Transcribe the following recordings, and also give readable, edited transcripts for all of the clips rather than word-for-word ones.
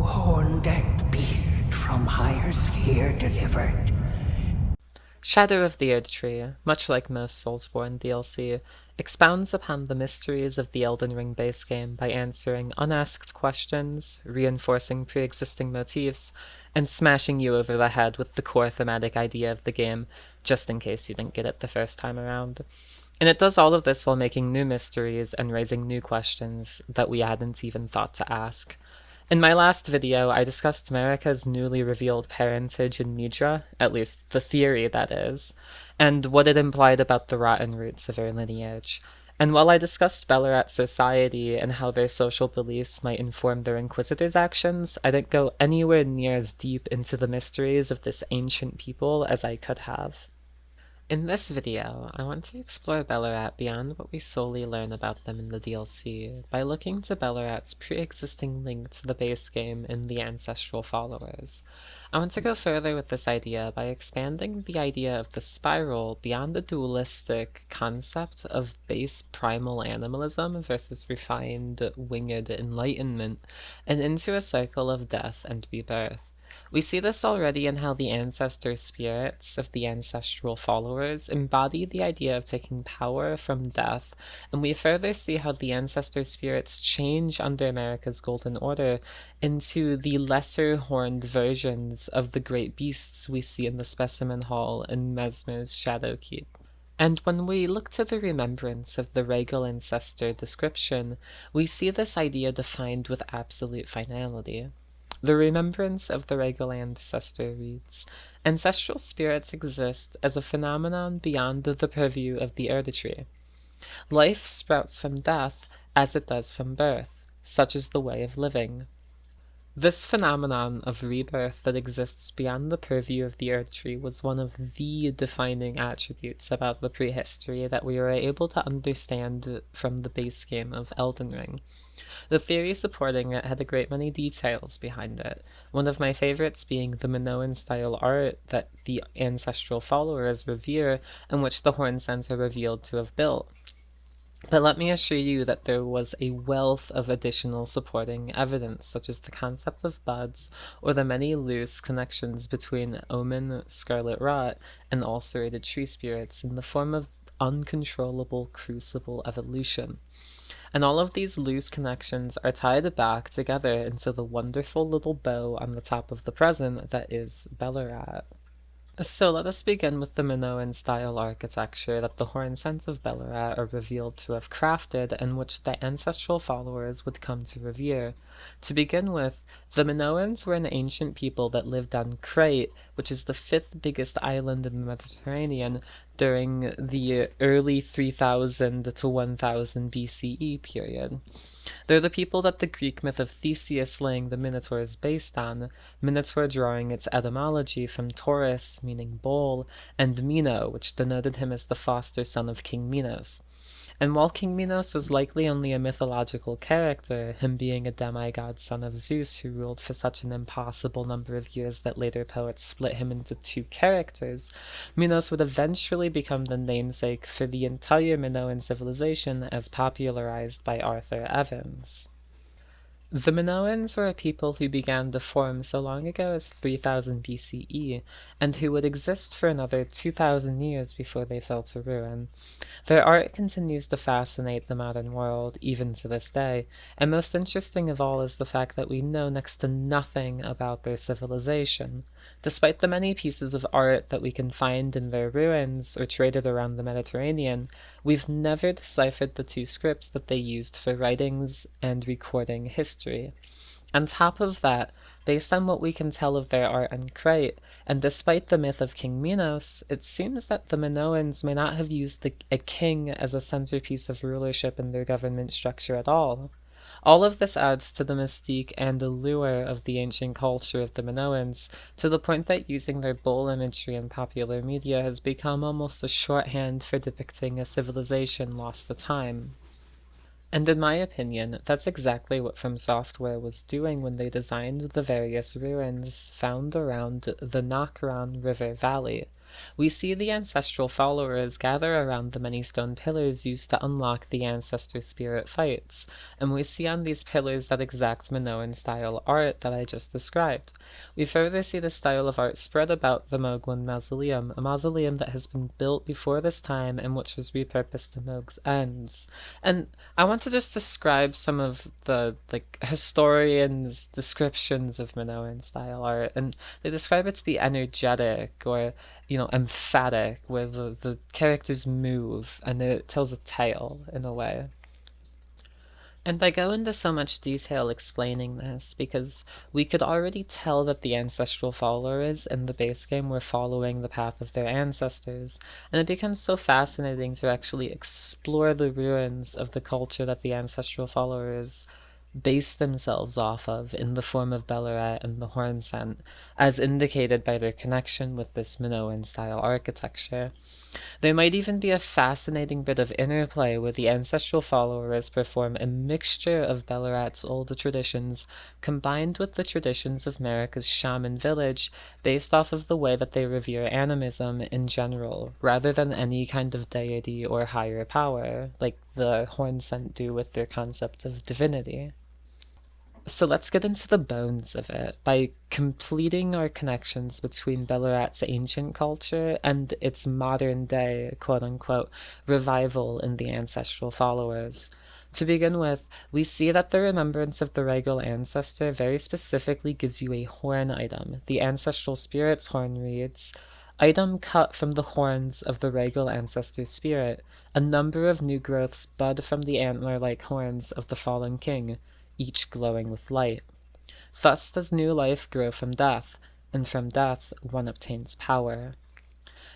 horn-decked beast from higher sphere delivered. Shadow of the Erdtree, much like most Soulsborne DLC, expounds upon the mysteries of the Elden Ring base game by answering unasked questions, reinforcing pre-existing motifs, and smashing you over the head with the core thematic idea of the game, just in case you didn't get it the first time around. And it does all of this while making new mysteries and raising new questions that we hadn't even thought to ask. In my last video, I discussed Marika's newly revealed parentage in Midra, at least the theory that is, and what it implied about the rotten roots of her lineage. And while I discussed Belurat society and how their social beliefs might inform their inquisitors' actions, I didn't go anywhere near as deep into the mysteries of this ancient people as I could have. In this video, I want to explore Belurat beyond what we solely learn about them in the DLC by looking to Belurat's pre-existing link to the base game in the Ancestral followers. I want to go further with this idea by expanding the idea of the spiral beyond the dualistic concept of base primal animalism versus refined, winged enlightenment, and into a cycle of death and rebirth. We see this already in how the ancestor spirits of the ancestral followers embody the idea of taking power from death, and we further see how the ancestor spirits change under America's Golden Order into the lesser horned versions of the great beasts we see in the Specimen Hall in Mesmer's Shadowkeep. And when we look to the remembrance of the regal ancestor description, we see this idea defined with absolute finality. The remembrance of the regal ancestor reads, "Ancestral spirits exist as a phenomenon beyond the purview of the Erdtree. Life sprouts from death as it does from birth. Such is the way of living." This phenomenon of rebirth that exists beyond the purview of the Erdtree was one of the defining attributes about the prehistory that we were able to understand from the base game of Elden Ring. The theory supporting it had a great many details behind it, one of my favorites being the Minoan-style art that the ancestral followers revere and which the Hornsens are revealed to have built. But let me assure you that there was a wealth of additional supporting evidence, such as the concept of buds, or the many loose connections between omen, scarlet rot, and ulcerated tree spirits in the form of uncontrollable crucible evolution. And all of these loose connections are tied back together into the wonderful little bow on the top of the present that is Belurat. So let us begin with the Minoan-style architecture that the Hornsens of Belurat are revealed to have crafted and which the ancestral followers would come to revere. To begin with, the Minoans were an ancient people that lived on Crete, which is the fifth biggest island in the Mediterranean, during the early 3000 to 1000 BCE period. They're the people that the Greek myth of Theseus slaying the Minotaur is based on, Minotaur drawing its etymology from Taurus, meaning bull, and Mino, which denoted him as the foster son of King Minos. And while King Minos was likely only a mythological character, him being a demigod son of Zeus who ruled for such an impossible number of years that later poets split him into two characters, Minos would eventually become the namesake for the entire Minoan civilization as popularized by Arthur Evans. The Minoans were a people who began to form so long ago as 3000 BCE, and who would exist for another 2000 years before they fell to ruin. Their art continues to fascinate the modern world, even to this day, and most interesting of all is the fact that we know next to nothing about their civilization. Despite the many pieces of art that we can find in their ruins or traded around the Mediterranean, we've never deciphered the two scripts that they used for writings and recording history. On top of that, based on what we can tell of their art on Crete, and despite the myth of King Minos, it seems that the Minoans may not have used a king as a centerpiece of rulership in their government structure at all. All of this adds to the mystique and allure of the ancient culture of the Minoans, to the point that using their bull imagery in popular media has become almost a shorthand for depicting a civilization lost to time. And in my opinion, that's exactly what From Software was doing when they designed the various ruins found around the Nokron River Valley. We see the ancestral followers gather around the many stone pillars used to unlock the ancestor spirit fights, and we see on these pillars that exact Minoan-style art that I just described. We further see the style of art spread about the Moguan mausoleum, a mausoleum that has been built before this time and which was repurposed to Moog's ends. And I want to just describe some of the historians' descriptions of Minoan style art, and they describe it to be energetic or emphatic, where the characters move and it tells a tale in a way. And I go into so much detail explaining this because we could already tell that the ancestral followers in the base game were following the path of their ancestors, and it becomes so fascinating to actually explore the ruins of the culture that the ancestral followers base themselves off of in the form of Belurat and the Horn Scent, as indicated by their connection with this Minoan-style architecture. There might even be a fascinating bit of interplay where the ancestral followers perform a mixture of Belurat's old traditions combined with the traditions of America's shaman village based off of the way that they revere animism in general, rather than any kind of deity or higher power, like the Horn Scent do with their concept of divinity. So let's get into the bones of it by completing our connections between Belurat's ancient culture and its modern day, quote unquote, revival in the ancestral followers. To begin with, we see that the remembrance of the regal ancestor very specifically gives you a horn item. The ancestral spirit's horn reads, "Item cut from the horns of the regal ancestor spirit. A number of new growths bud from the antler-like horns of the fallen king, each glowing with light. Thus does new life grow from death, and from death one obtains power."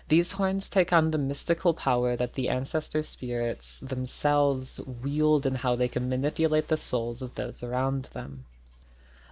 These horns take on the mystical power that the ancestor spirits themselves wield in how they can manipulate the souls of those around them.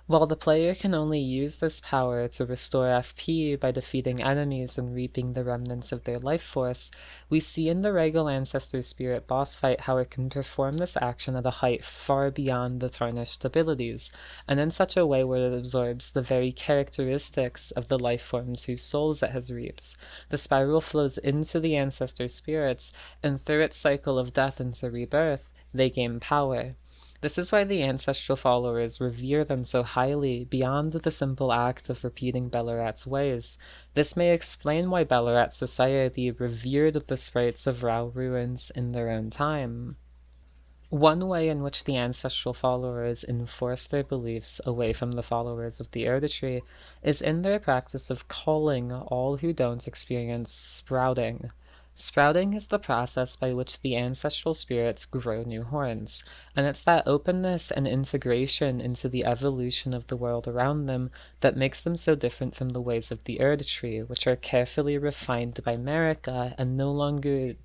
While the player can only use this power to restore FP by defeating enemies and reaping the remnants of their life force, we see in the Regal Ancestor Spirit boss fight how it can perform this action at a height far beyond the tarnished abilities, and in such a way where it absorbs the very characteristics of the life forms whose souls it has reaped. The spiral flows into the Ancestor Spirits, and through its cycle of death into rebirth, they gain power. This is why the ancestral followers revere them so highly beyond the simple act of repeating Belurat's ways. This may explain why Belurat society revered the sprites of Rao ruins in their own time. One way in which the ancestral followers enforce their beliefs away from the followers of the Erdtree is in their practice of calling all who don't experience sprouting. Sprouting is the process by which the ancestral spirits grow new horns, and it's that openness and integration into the evolution of the world around them that makes them so different from the ways of the Erdtree, which are carefully refined by Marika and no longer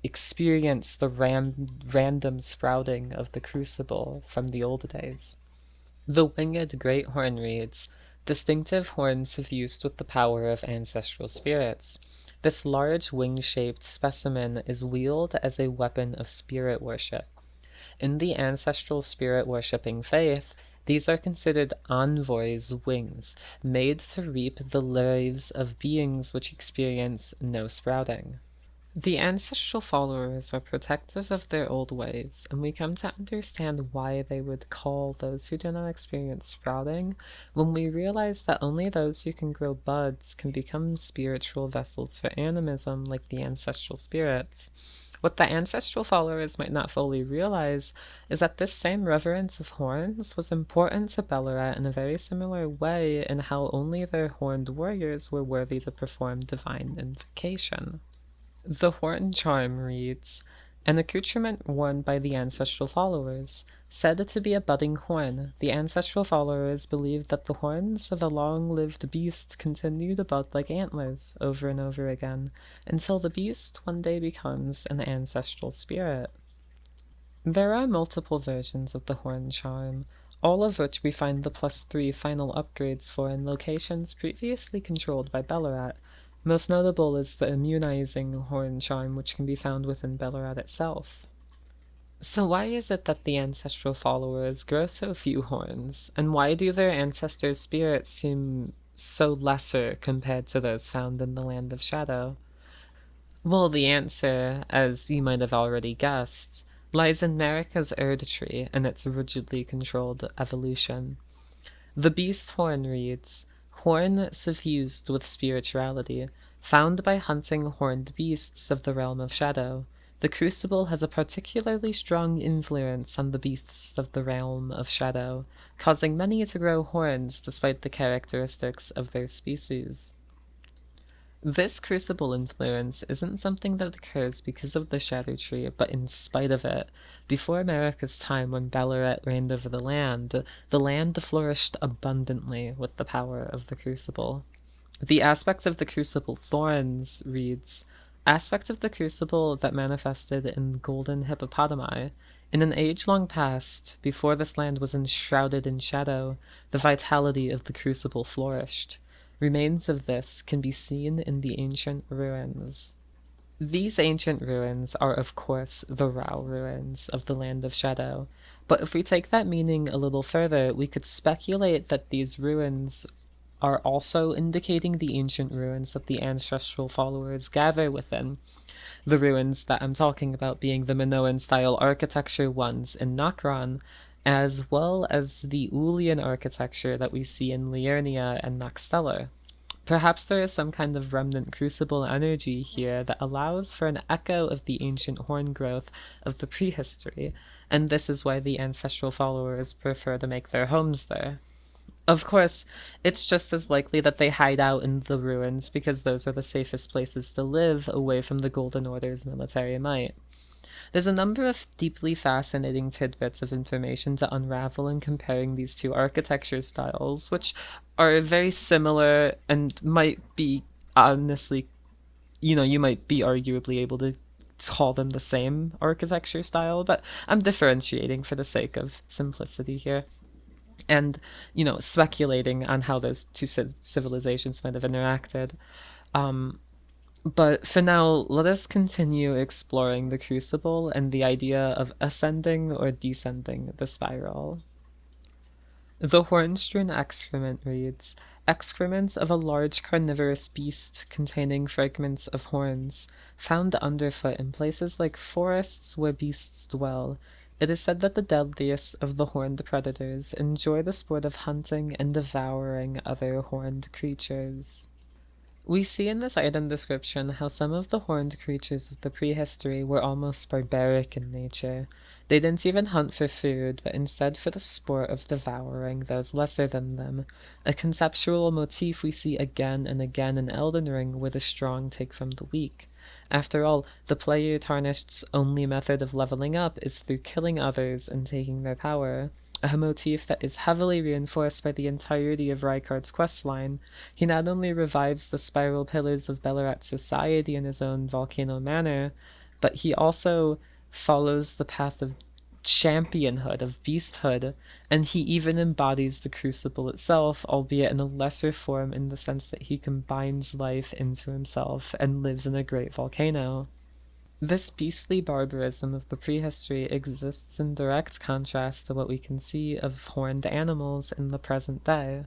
experience the random sprouting of the Crucible from the old days. The winged great horn reads, "Distinctive horns suffused with the power of ancestral spirits." This large wing-shaped specimen is wielded as a weapon of spirit worship. In the ancestral spirit worshipping faith, these are considered envoys' wings, made to reap the lives of beings which experience no sprouting. The ancestral followers are protective of their old ways, and we come to understand why they would call those who do not experience sprouting when we realize that only those who can grow buds can become spiritual vessels for animism like the ancestral spirits. What the ancestral followers might not fully realize is that this same reverence of horns was important to Belurat in a very similar way in how only their horned warriors were worthy to perform divine invocation. The horn charm reads, "An accoutrement worn by the ancestral followers. Said to be a budding horn, the ancestral followers believed that the horns of a long-lived beast continue to bud like antlers over and over again, until the beast one day becomes an ancestral spirit." There are multiple versions of the horn charm, all of which we find the +3 final upgrades for in locations previously controlled by Belurat. Most notable is the immunizing horn charm, which can be found within Belurat itself. So why is it that the ancestral followers grow so few horns, and why do their ancestors' spirits seem so lesser compared to those found in the Land of Shadow? Well, the answer, as you might have already guessed, lies in Marika's Erdtree and its rigidly controlled evolution. The beast horn reads, "Horn suffused with spirituality, found by hunting horned beasts of the realm of shadow. The Crucible has a particularly strong influence on the beasts of the realm of shadow, causing many to grow horns despite the characteristics of their species." This crucible influence isn't something that occurs because of the Shadow Tree, but in spite of it. Before America's time, when Belurat reigned over the land flourished abundantly with the power of the crucible. The aspect of the crucible thorns reads, "Aspect of the crucible that manifested in golden hippopotami. In an age long past, before this land was enshrouded in shadow, the vitality of the crucible flourished. Remains of this can be seen in the ancient ruins." These ancient ruins are, of course, the Rao ruins of the Land of Shadow, but if we take that meaning a little further, we could speculate that these ruins are also indicating the ancient ruins that the Ancestral followers gather within. The ruins that I'm talking about being the Minoan-style architecture ones in Nokron, as well as the Ulian architecture that we see in Liurnia and Naxteller. Perhaps there is some kind of remnant crucible energy here that allows for an echo of the ancient horn growth of the prehistory, and this is why the ancestral followers prefer to make their homes there. Of course, it's just as likely that they hide out in the ruins because those are the safest places to live away from the Golden Order's military might. There's a number of deeply fascinating tidbits of information to unravel in comparing these two architecture styles, which are very similar and might be honestly, you might be arguably able to call them the same architecture style, but I'm differentiating for the sake of simplicity here. And, speculating on how those two civilizations might have interacted. But for now, let us continue exploring the Crucible and the idea of ascending or descending the spiral. The horn-strewn excrement reads, "Excrement of a large carnivorous beast containing fragments of horns, found underfoot in places like forests where beasts dwell. It is said that the deadliest of the horned predators enjoy the sport of hunting and devouring other horned creatures." We see in this item description how some of the horned creatures of the prehistory were almost barbaric in nature. They didn't even hunt for food, but instead for the sport of devouring those lesser than them, a conceptual motif we see again and again in Elden Ring, where the strong take from the weak. After all, the player tarnished's only method of leveling up is through killing others and taking their power, a motif that is heavily reinforced by the entirety of Rykard's questline. He not only revives the spiral pillars of Belurat's society in his own volcano manner, but he also follows the path of championhood, of beasthood, and he even embodies the Crucible itself, albeit in a lesser form in the sense that he combines life into himself and lives in a great volcano. This beastly barbarism of the prehistory exists in direct contrast to what we can see of horned animals in the present day.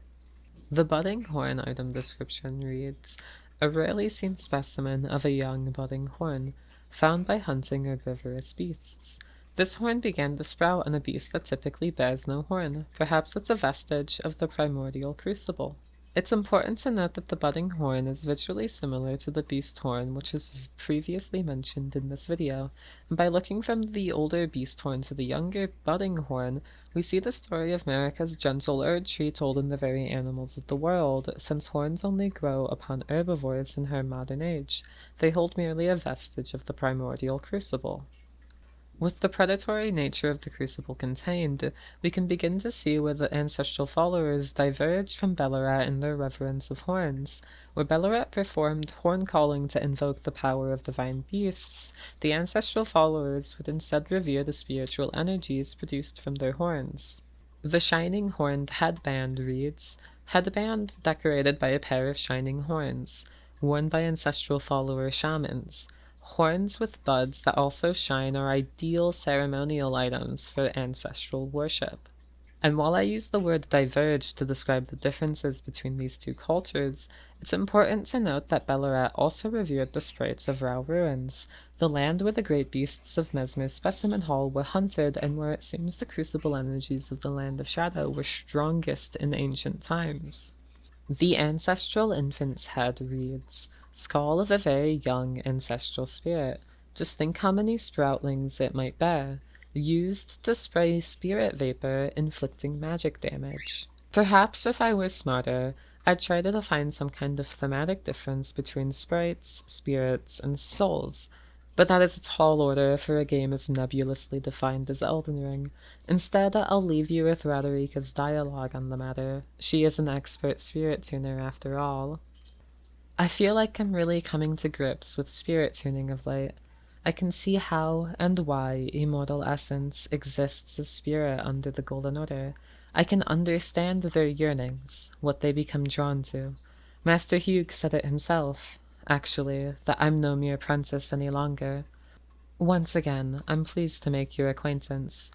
The budding horn item description reads, "A rarely seen specimen of a young budding horn, found by hunting herbivorous beasts. This horn began to sprout on a beast that typically bears no horn. Perhaps it's a vestige of the primordial crucible." It's important to note that the budding horn is visually similar to the beast horn, which was previously mentioned in this video, and by looking from the older beast horn to the younger budding horn, we see the story of Marika's gentle Erdtree told in the very animals of the world, since horns only grow upon herbivores in her modern age. They hold merely a vestige of the primordial crucible. With the predatory nature of the Crucible contained, we can begin to see where the ancestral followers diverged from Belurat in their reverence of horns. Where Belurat performed horn calling to invoke the power of divine beasts, the ancestral followers would instead revere the spiritual energies produced from their horns. The shining horned headband reads, "Headband decorated by a pair of shining horns, worn by ancestral follower shamans. Horns with buds that also shine are ideal ceremonial items for ancestral worship." And while I use the word diverge to describe the differences between these two cultures, it's important to note that Belurat also revered the sprites of Rao Ruins, the land where the great beasts of Mesmer's specimen hall were hunted and where it seems the crucible energies of the Land of Shadow were strongest in ancient times. The ancestral infant's head reads, "Skull of a very young ancestral spirit. Just think how many sproutlings it might bear. Used to spray spirit vapor, inflicting magic damage." Perhaps if I were smarter, I'd try to define some kind of thematic difference between sprites, spirits, and souls. But that is a tall order for a game as nebulously defined as Elden Ring. Instead, I'll leave you with Roderica's dialogue on the matter. She is an expert spirit tuner after all. I feel like I'm really coming to grips with spirit tuning of late. I can see how and why immortal essence exists as spirit under the Golden Order. I can understand their yearnings, what they become drawn to. Master Hugh said it himself, actually, that I'm no mere apprentice any longer. Once again, I'm pleased to make your acquaintance.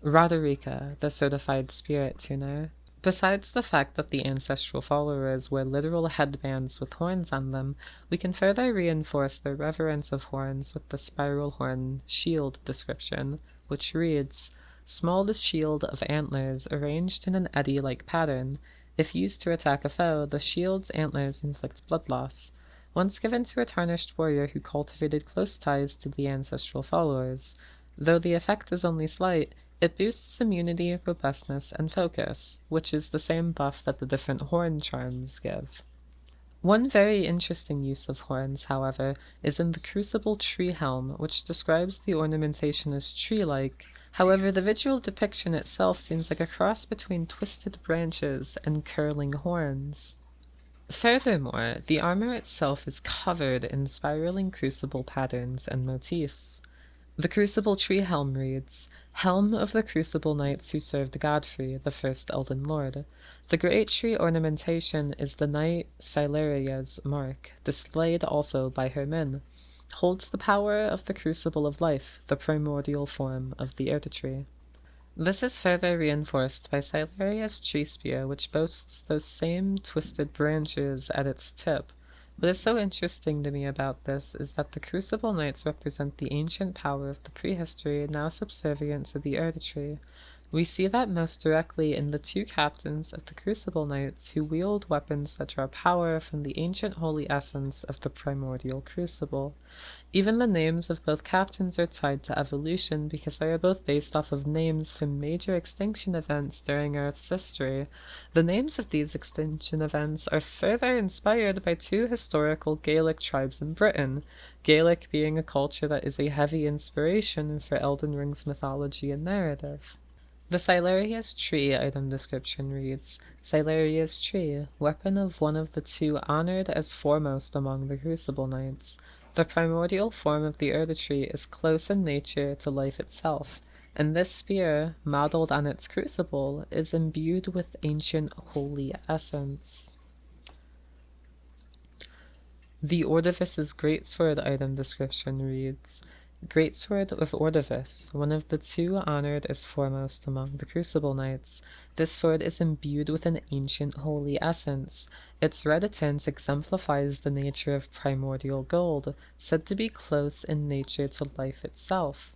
Roderica, the certified spirit tuner. Besides the fact that the ancestral followers wear literal headbands with horns on them, we can further reinforce their reverence of horns with the spiral horn shield description, which reads, "Small shield of antlers arranged in an eddy-like pattern. If used to attack a foe, the shield's antlers inflict blood loss. Once given to a tarnished warrior who cultivated close ties to the ancestral followers. Though the effect is only slight, it boosts immunity, robustness, and focus, which is the same buff that the different horn charms give." One very interesting use of horns, however, is in the Crucible tree helm, which describes the ornamentation as tree-like. However, the visual depiction itself seems like a cross between twisted branches and curling horns. Furthermore, the armor itself is covered in spiraling crucible patterns and motifs. The Crucible tree helm reads, "Helm of the Crucible Knights who served Godfrey, the first Elden Lord. The great tree ornamentation is the Knight Sileria's mark, displayed also by her men. Holds the power of the Crucible of Life, the primordial form of the Tree." This is further reinforced by Sileria's tree spear, which boasts those same twisted branches at its tip. What is so interesting to me about this is that the Crucible Knights represent the ancient power of the Prehistory, now subservient to the Tree. We see that most directly in the two captains of the Crucible Knights who wield weapons that draw power from the ancient holy essence of the primordial crucible. Even the names of both captains are tied to evolution because they are both based off of names from major extinction events during Earth's history. The names of these extinction events are further inspired by two historical Gaelic tribes in Britain, Gaelic being a culture that is a heavy inspiration for Elden Ring's mythology and narrative. The Sileria's tree item description reads, "Sileria's tree, weapon of one of the two honored as foremost among the Crucible Knights. The primordial form of the Tree is close in nature to life itself, and this spear, modeled on its crucible, is imbued with ancient holy essence." The Ordivice's greatsword item description reads, "Greatsword of Ordivice, one of the two honored as foremost among the Crucible Knights. This sword is imbued with an ancient holy essence. Its red tint exemplifies the nature of primordial gold, said to be close in nature to life itself."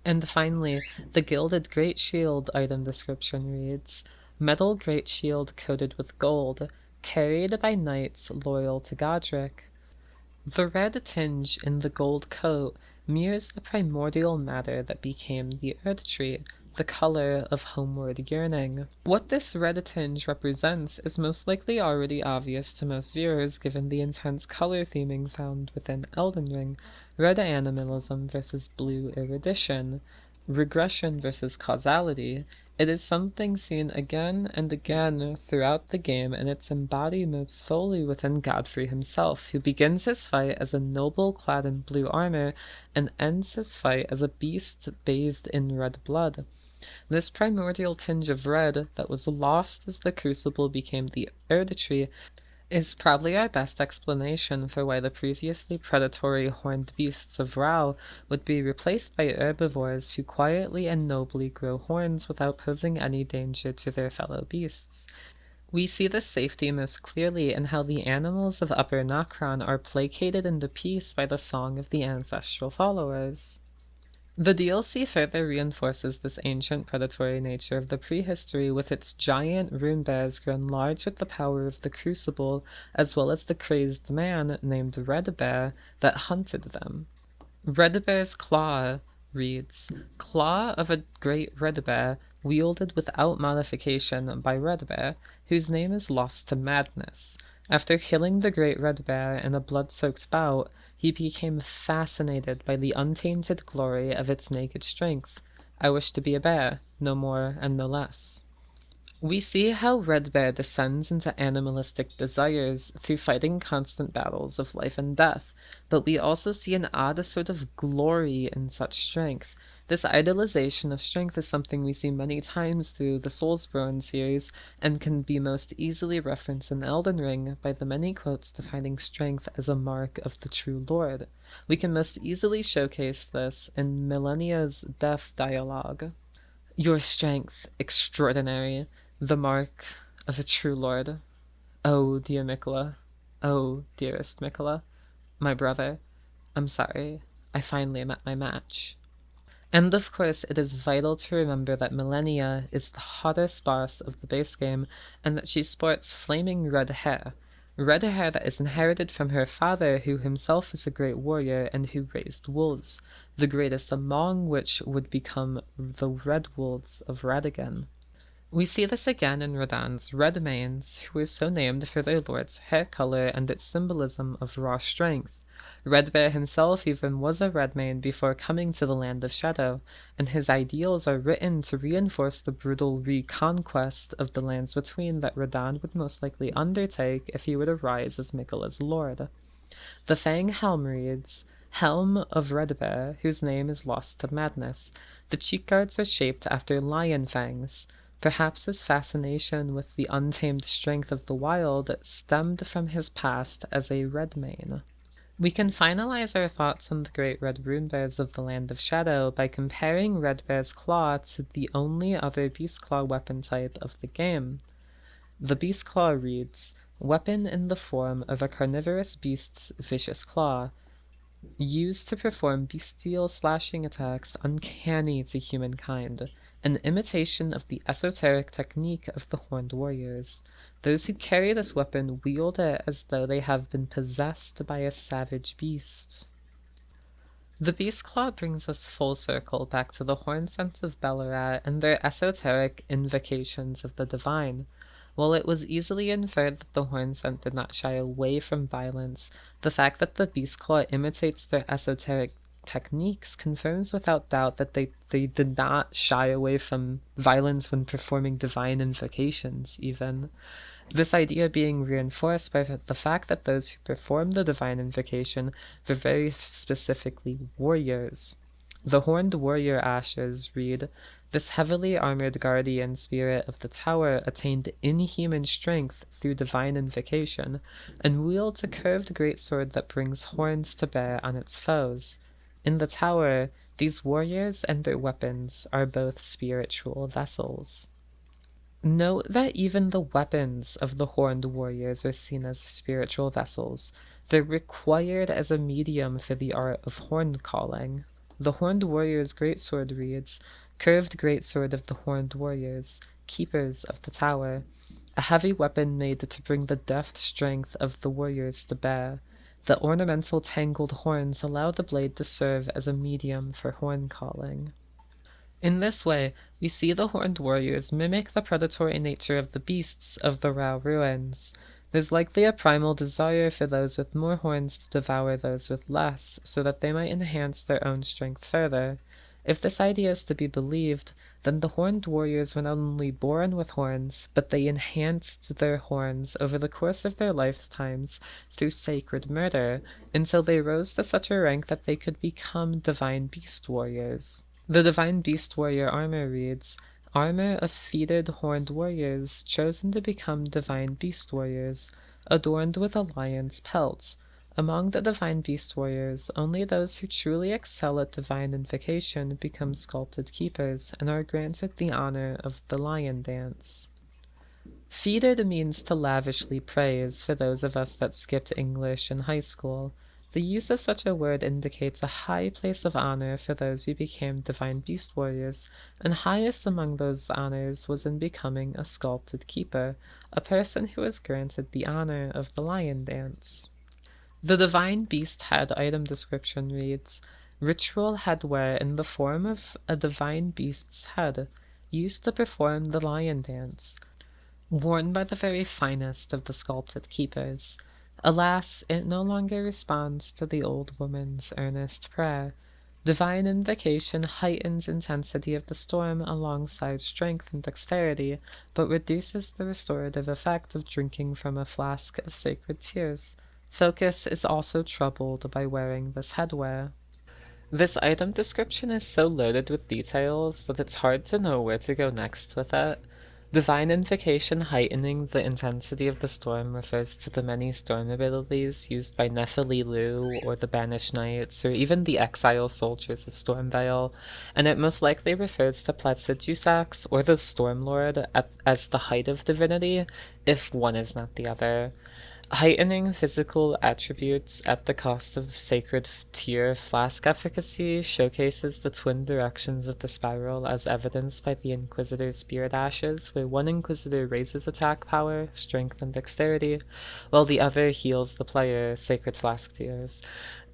And finally, the Gilded Great Shield item description reads, "Metal great shield coated with gold, carried by knights loyal to Godric." The red tinge in the gold coat mirrors the primordial matter that became the Tree, the color of homeward yearning. What this red tinge represents is most likely already obvious to most viewers given the intense color theming found within Elden Ring: red animalism versus blue erudition, regression versus causality. It is something seen again and again throughout the game, and its embodied most fully within Godfrey himself, who begins his fight as a noble clad in blue armor and ends his fight as a beast bathed in red blood. This primordial tinge of red that was lost as the Crucible became the Tree is probably our best explanation for why the previously predatory horned beasts of Rao would be replaced by herbivores who quietly and nobly grow horns without posing any danger to their fellow beasts. We see this safety most clearly in how the animals of Upper Nacron are placated into peace by the song of the ancestral followers. The DLC further reinforces this ancient predatory nature of the prehistory with its giant rune bears grown large with the power of the Crucible, as well as the crazed man named Red Bear that hunted them. Red Bear's claw reads, "Claw of a great red bear, wielded without modification by Red Bear, whose name is lost to madness. After killing the great red bear in a blood-soaked bout, he became fascinated by the untainted glory of its naked strength. I wish to be a bear, no more and no less." We see how Red Bear descends into animalistic desires through fighting constant battles of life and death, but we also see an odd sort of glory in such strength. This idolization of strength is something we see many times through the Soulsborne series, and can be most easily referenced in Elden Ring by the many quotes defining strength as a mark of the true Lord. We can most easily showcase this in Millennia's death dialogue. "Your strength, extraordinary, the mark of a true lord. Oh, dear Mikola. Oh, dearest Mikola. My brother. I'm sorry. I finally met my match." And of course, it is vital to remember that Millennia is the hottest boss of the base game, and that she sports flaming red hair. Red hair that is inherited from her father, who himself was a great warrior and who raised wolves, the greatest among which would become the Red Wolves of Radagon. We see this again in Radahn's Red Manes, who were so named for their lord's hair color and its symbolism of raw strength. Red Bear himself even was a red mane before coming to the Land of Shadow, and his ideals are written to reinforce the brutal reconquest of the Lands Between that Radahn would most likely undertake if he were to rise as Mikola's lord. The Fang Helm reads, "Helm of Red Bear, whose name is lost to madness. The cheek guards are shaped after lion fangs. Perhaps his fascination with the untamed strength of the wild stemmed from his past as a Redmane." We can finalize our thoughts on the great red rune bears of the Land of Shadow by comparing Red Bear's claw to the only other beast claw weapon type of the game. The beast claw reads, "Weapon in the form of a carnivorous beast's vicious claw, used to perform bestial slashing attacks uncanny to humankind, an imitation of the esoteric technique of the horned warriors. Those who carry this weapon wield it as though they have been possessed by a savage beast." The beast claw brings us full circle back to the horn scents of Belurat and their esoteric invocations of the divine. While it was easily inferred that the horn scent did not shy away from violence, the fact that the beast claw imitates their esoteric techniques confirms without doubt that they did not shy away from violence when performing divine invocations, even. This idea being reinforced by the fact that those who perform the divine invocation were very specifically warriors. The horned warrior ashes read, "This heavily armored guardian spirit of the tower attained inhuman strength through divine invocation, and wields a curved greatsword that brings horns to bear on its foes. In the tower, these warriors and their weapons are both spiritual vessels." Note that even the weapons of the horned warriors are seen as spiritual vessels. They're required as a medium for the art of horn calling. The horned warrior's greatsword reads, "Curved greatsword of the horned warriors, keepers of the tower. A heavy weapon made to bring the deft strength of the warriors to bear. The ornamental tangled horns allow the blade to serve as a medium for horn calling." In this way, we see the horned warriors mimic the predatory nature of the beasts of the Rao ruins. There's likely a primal desire for those with more horns to devour those with less, so that they might enhance their own strength further. If this idea is to be believed, then the horned warriors were not only born with horns, but they enhanced their horns over the course of their lifetimes through sacred murder, until they rose to such a rank that they could become divine beast warriors. The divine beast warrior armor reads, "Armor of feathered horned warriors chosen to become divine beast warriors. adorned with a lion's pelt. Among the divine beast warriors, only those who truly excel at divine invocation become sculpted keepers and are granted the honor of the lion dance. Feted means to lavishly praise for those of us that skipped English in high school. The use of such a word indicates a high place of honor for those who became divine beast warriors, and highest among those honors was in becoming a sculpted keeper, a person who was granted the honor of the lion dance. The divine beast head item description reads, ritual headwear in the form of a divine beast's head, used to perform the lion dance, worn by the very finest of the sculpted keepers. Alas, it no longer responds to the old woman's earnest prayer. Divine invocation heightens intensity of the storm alongside strength and dexterity, but reduces the restorative effect of drinking from a flask of sacred tears. Focus is also troubled by wearing this headwear. This item description is so loaded with details that it's hard to know where to go next with it. Divine invocation heightening the intensity of the storm refers to the many storm abilities used by Nephililu or the Banished Knights or even the exile soldiers of Stormveil, and it most likely refers to Pletsidusax or the Stormlord as the height of divinity, if one is not the other. Heightening physical attributes at the cost of sacred tier flask efficacy showcases the twin directions of the spiral as evidenced by the Inquisitor's Spirit Ashes, where one Inquisitor raises attack power, strength, and dexterity, while the other heals the player sacred flask tiers.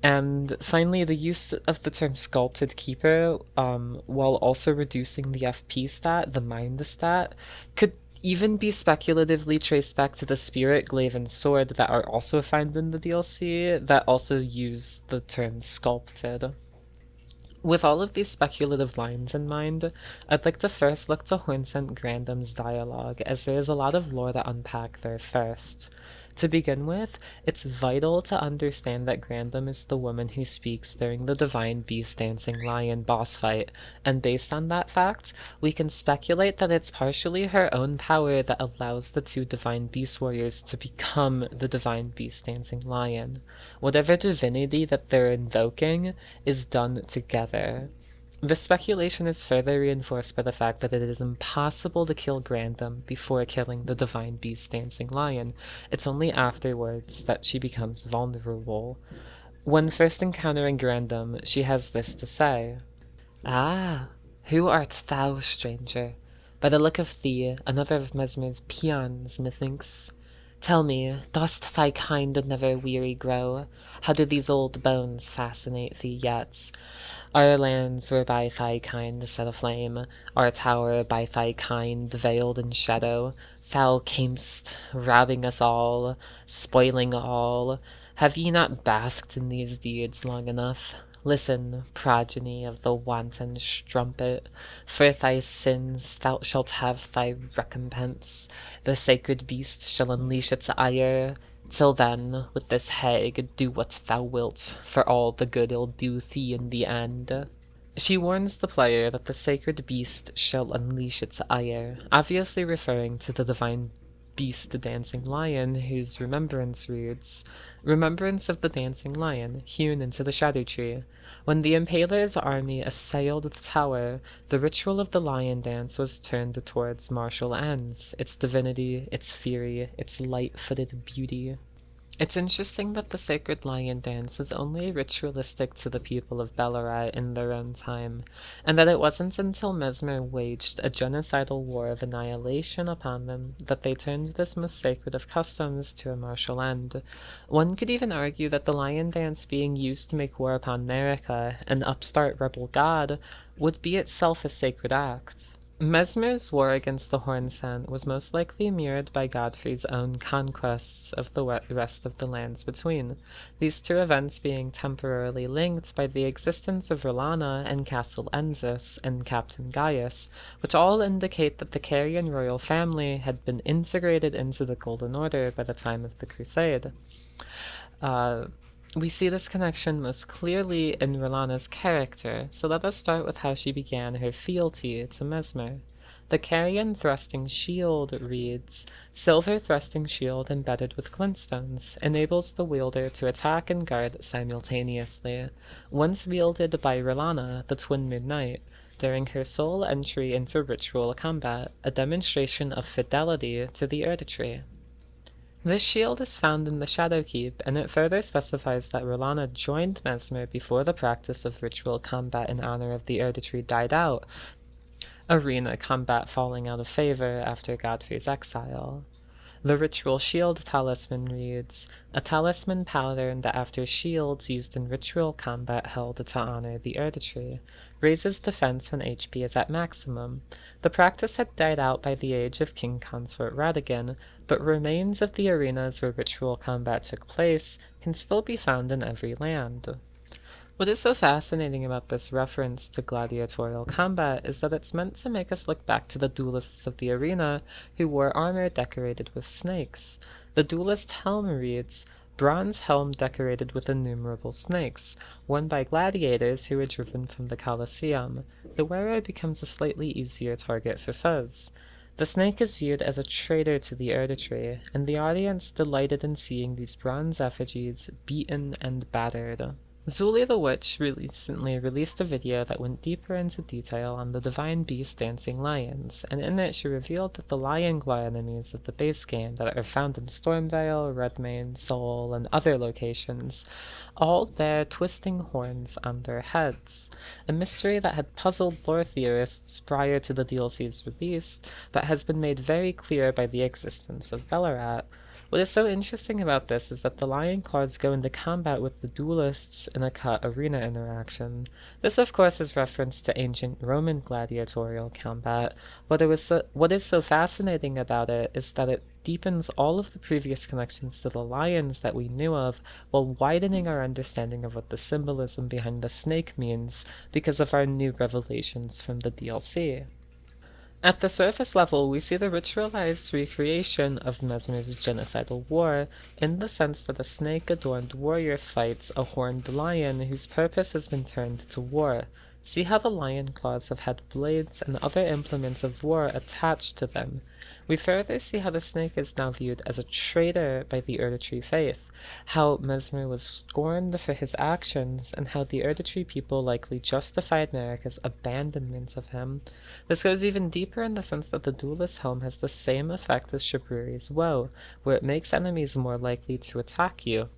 And finally, the use of the term sculpted keeper, while also reducing the FP stat, the mind stat, could even be speculatively traced back to the Spirit Glaive and Sword that are also found in the DLC that also use the term sculpted. With all of these speculative lines in mind, I'd like to first look to Hornsent Grandam's dialogue, as there is a lot of lore to unpack there first. To begin with, it's vital to understand that Grandam is the woman who speaks during the Divine Beast Dancing Lion boss fight, and based on that fact, we can speculate that it's partially her own power that allows the two Divine Beast Warriors to become the Divine Beast Dancing Lion. Whatever divinity that they're invoking is done together. This speculation is further reinforced by the fact that it is impossible to kill Grandam before killing the divine beast dancing lion. It's only afterwards that she becomes vulnerable. When first encountering Grandam, she has this to say. Ah, who art thou, stranger? By the look of thee, another of Mesmer's peons, methinks. Tell me, dost thy kind never weary grow? How do these old bones fascinate thee yet? Our lands were by thy kind set aflame, our tower by thy kind veiled in shadow. Thou camest, robbing us all, spoiling all. Have ye not basked in these deeds long enough? Listen, progeny of the wanton strumpet, for thy sins thou shalt have thy recompense. The sacred beast shall unleash its ire. Till then, with this hag, do what thou wilt, for all the good it'll do thee in the end. She warns the player that the sacred beast shall unleash its ire, obviously referring to the divine beast dancing lion whose remembrance reads, Remembrance of the dancing lion, hewn into the shadow tree. When the Impaler's army assailed the tower, the ritual of the lion dance was turned towards martial ends, its divinity, its fury, its light-footed beauty. It's interesting that the sacred lion dance was only ritualistic to the people of Belurat in their own time, and that it wasn't until Mesmer waged a genocidal war of annihilation upon them that they turned this most sacred of customs to a martial end. One could even argue that the lion dance being used to make war upon Marika, an upstart rebel god, would be itself a sacred act. Mesmer's war against the Hornsent was most likely mirrored by Godfrey's own conquests of the rest of the lands between, these two events being temporarily linked by the existence of R'hllana and Castle Enzus and Captain Gaius, which all indicate that the Carian royal family had been integrated into the Golden Order by the time of the Crusade. We see this connection most clearly in R'hllana's character, so let us start with how she began her fealty to Mesmer. The carrion thrusting shield reads, "Silver thrusting shield embedded with glintstones enables the wielder to attack and guard simultaneously. Once wielded by R'hllana, the Twin Moon Knight, during her sole entry into ritual combat, a demonstration of fidelity to the Erdtree." This shield is found in the Shadowkeep, and it further specifies that R'hllana joined Mesmer before the practice of ritual combat in honor of the Erdtree died out, arena combat falling out of favor after Godfrey's exile. The ritual shield talisman reads, "A talisman patterned after shields used in ritual combat held to honor the Erdtree. Raises defense when HP is at maximum. The practice had died out by the age of King Consort Radagon, but remains of the arenas where ritual combat took place can still be found in every land." What is so fascinating about this reference to gladiatorial combat is that it's meant to make us look back to the duelists of the arena who wore armor decorated with snakes. The duelist helm reads, "Bronze helm decorated with innumerable snakes, worn by gladiators who were driven from the Colosseum. The wearer becomes a slightly easier target for foes. The snake is viewed as a traitor to the Erdtree, and the audience delighted in seeing these bronze effigies beaten and battered." Zuli the Witch recently released a video that went deeper into detail on the divine beast dancing lions, and in it she revealed that the lion claw enemies of the base game that are found in Stormvale, Redmane, Seoul, and other locations all bear twisting horns on their heads, a mystery that had puzzled lore theorists prior to the DLC's release, but has been made very clear by the existence of Belurat. What is so interesting about this is that the lion claws go into combat with the duelists in a cut arena interaction. This of course is reference to ancient Roman gladiatorial combat. What is so fascinating about it is that it deepens all of the previous connections to the lions that we knew of, while widening our understanding of what the symbolism behind the snake means because of our new revelations from the DLC. At the surface level, we see the ritualized recreation of Mesmer's genocidal war, in the sense that a snake-adorned warrior fights a horned lion whose purpose has been turned to war. See how the lion claws have had blades and other implements of war attached to them. We further see how the snake is now viewed as a traitor by the Erdtree faith, how Mesmer was scorned for his actions, and how the Erdtree people likely justified Marika's abandonment of him. This goes even deeper in the sense that the duelist helm has the same effect as Shabriri's woe, where it makes enemies more likely to attack you.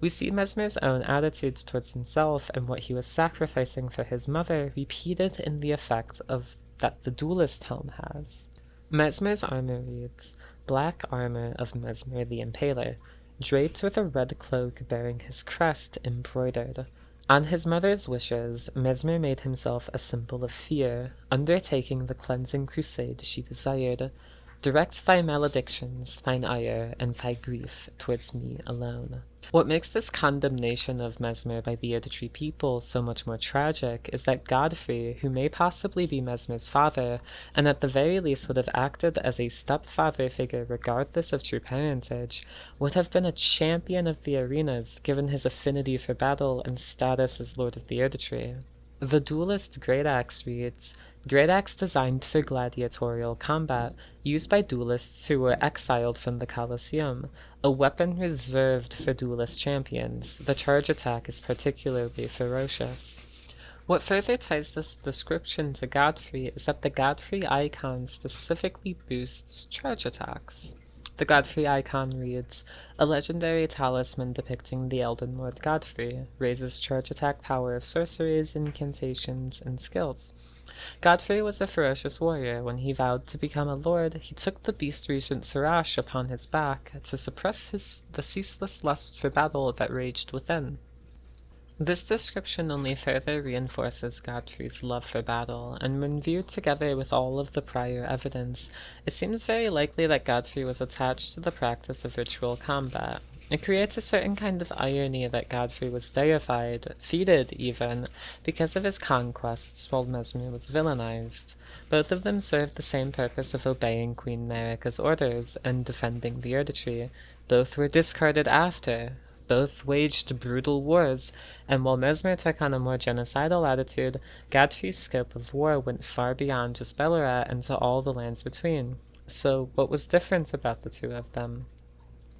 We see Mesmer's own attitudes towards himself and what he was sacrificing for his mother repeated in the effect of that the duelist helm has. Mesmer's armor reads, "Black armor of Mesmer the Impaler, draped with a red cloak bearing his crest embroidered. On his mother's wishes, Mesmer made himself a symbol of fear, undertaking the cleansing crusade she desired. Direct thy maledictions, thine ire, and thy grief towards me alone." What makes this condemnation of Mesmer by the Erdtree people so much more tragic is that Godfrey, who may possibly be Mesmer's father, and at the very least would have acted as a stepfather figure regardless of true parentage, would have been a champion of the arenas given his affinity for battle and status as Lord of the Erdtree. The duelist Great Axe reads, "Great Axe designed for gladiatorial combat, used by duelists who were exiled from the Colosseum, a weapon reserved for duelist champions. The charge attack is particularly ferocious." What further ties this description to Godfrey is that the Godfrey icon specifically boosts charge attacks. The Godfrey icon reads, "A legendary talisman depicting the Elden Lord Godfrey, raises charge attack power of sorceries, incantations, and skills." Godfrey was a ferocious warrior. When he vowed to become a lord, he took the beast regent Sirach upon his back to suppress the ceaseless lust for battle that raged within. This description only further reinforces Godfrey's love for battle, and when viewed together with all of the prior evidence, it seems very likely that Godfrey was attached to the practice of ritual combat. It creates a certain kind of irony that Godfrey was deified, feted even, because of his conquests, while Mesmer was villainized. Both of them served the same purpose of obeying Queen Marika's orders and defending the Erdtree. Both were discarded after. Both waged brutal wars, and while Mesmer took on a more genocidal attitude, Godfrey's scope of war went far beyond just Belurat and to all the lands between. So what was different about the two of them?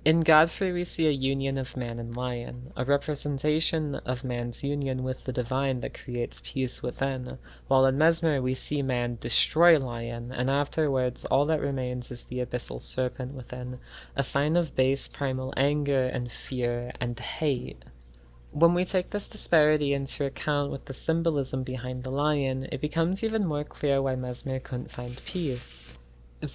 In Godfrey we see a union of man and lion, a representation of man's union with the divine that creates peace within, while in Mesmer we see man destroy lion, and afterwards all that remains is the abyssal serpent within, a sign of base primal anger and fear and hate. When we take this disparity into account with the symbolism behind the lion, it becomes even more clear why Mesmer couldn't find peace.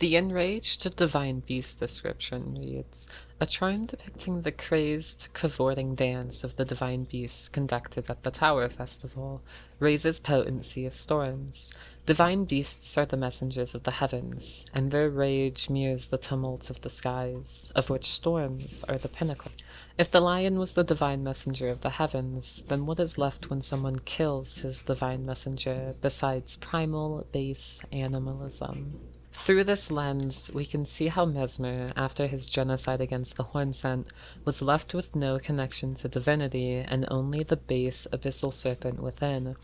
The enraged divine beast description reads, a charm depicting the crazed, cavorting dance of the divine beasts conducted at the Tower Festival, raises potency of storms. Divine beasts are the messengers of the heavens, and their rage mirrors the tumult of the skies, of which storms are the pinnacle. If the lion was the divine messenger of the heavens, then what is left when someone kills his divine messenger besides primal, base animalism? Through this lens, we can see how Mesmer, after his genocide against the Hornsent, was left with no connection to divinity and only the base abyssal serpent within.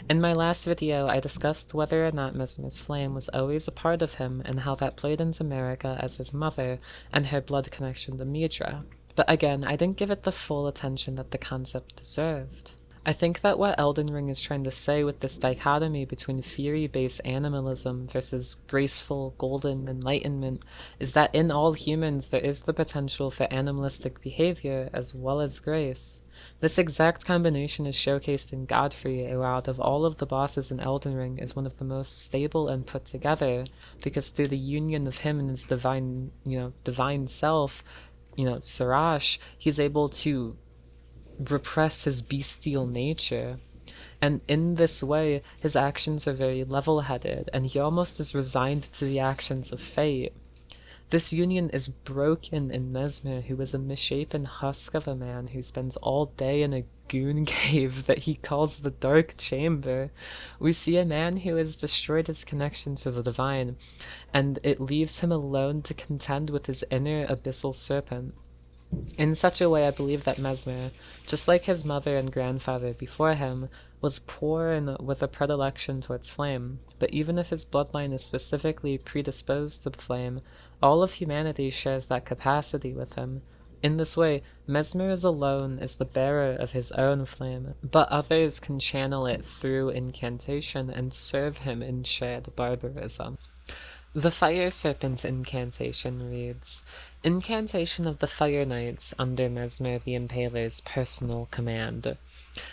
In my last video, I discussed whether or not Mesmer's flame was always a part of him and how that played into Marika as his mother and her blood connection to Midra. But again, I didn't give it the full attention that the concept deserved. I think that what Elden Ring is trying to say with this dichotomy between fury-based animalism versus graceful, golden enlightenment is that in all humans there is the potential for animalistic behavior as well as grace. This exact combination is showcased in Godfrey, who out of all of the bosses in Elden Ring is one of the most stable and put together, because through the union of him and his divine self, Sarash, he's able to repress his bestial nature, and in this way his actions are very level-headed, and he almost is resigned to the actions of fate. This union is broken in Mesmer, who is a misshapen husk of a man who spends all day in a goon cave that he calls the Dark Chamber. We see a man who has destroyed his connection to the divine, and it leaves him alone to contend with his inner abyssal serpent. In such a way, I believe that Mesmer, just like his mother and grandfather before him, was poor and with a predilection towards flame, but even if his bloodline is specifically predisposed to flame, all of humanity shares that capacity with him. In this way, Mesmer is alone as the bearer of his own flame, but others can channel it through incantation and serve him in shared barbarism. The Fire Serpent incantation reads, Incantation of the Fire Knights under Mesmer the Impaler's personal command.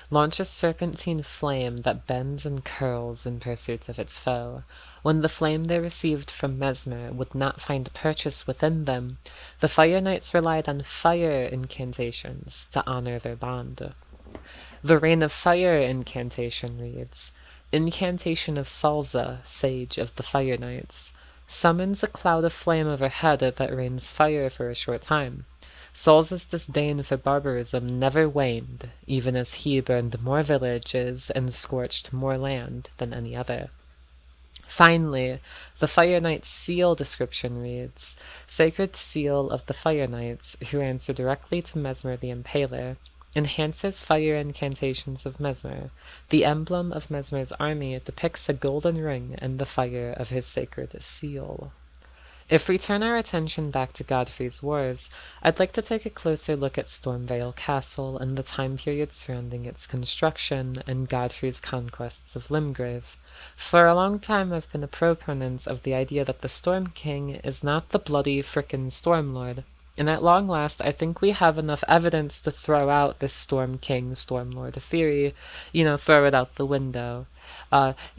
Launch a serpentine flame that bends and curls in pursuit of its foe. When the flame they received from Mesmer would not find purchase within them, the Fire Knights relied on fire incantations to honor their bond. The Rain of Fire incantation reads, Incantation of Salza, Sage of the Fire Knights. Summons a cloud of flame overhead that rains fire for a short time. Salza's disdain for barbarism never waned, even as he burned more villages and scorched more land than any other. Finally, the Fire Knight's seal description reads, Sacred Seal of the Fire Knights, who answer directly to Mesmer the Impaler, enhances fire incantations of Mesmer. The emblem of Mesmer's army depicts a golden ring and the fire of his sacred seal. If we turn our attention back to Godfrey's wars, I'd like to take a closer look at Stormvale Castle and the time period surrounding its construction and Godfrey's conquests of Limgrave. For a long time I've been a proponent of the idea that the Storm King is not the bloody frickin' Stormlord, and at long last I think we have enough evidence to throw out this Storm King, Stormlord theory, throw it out the window.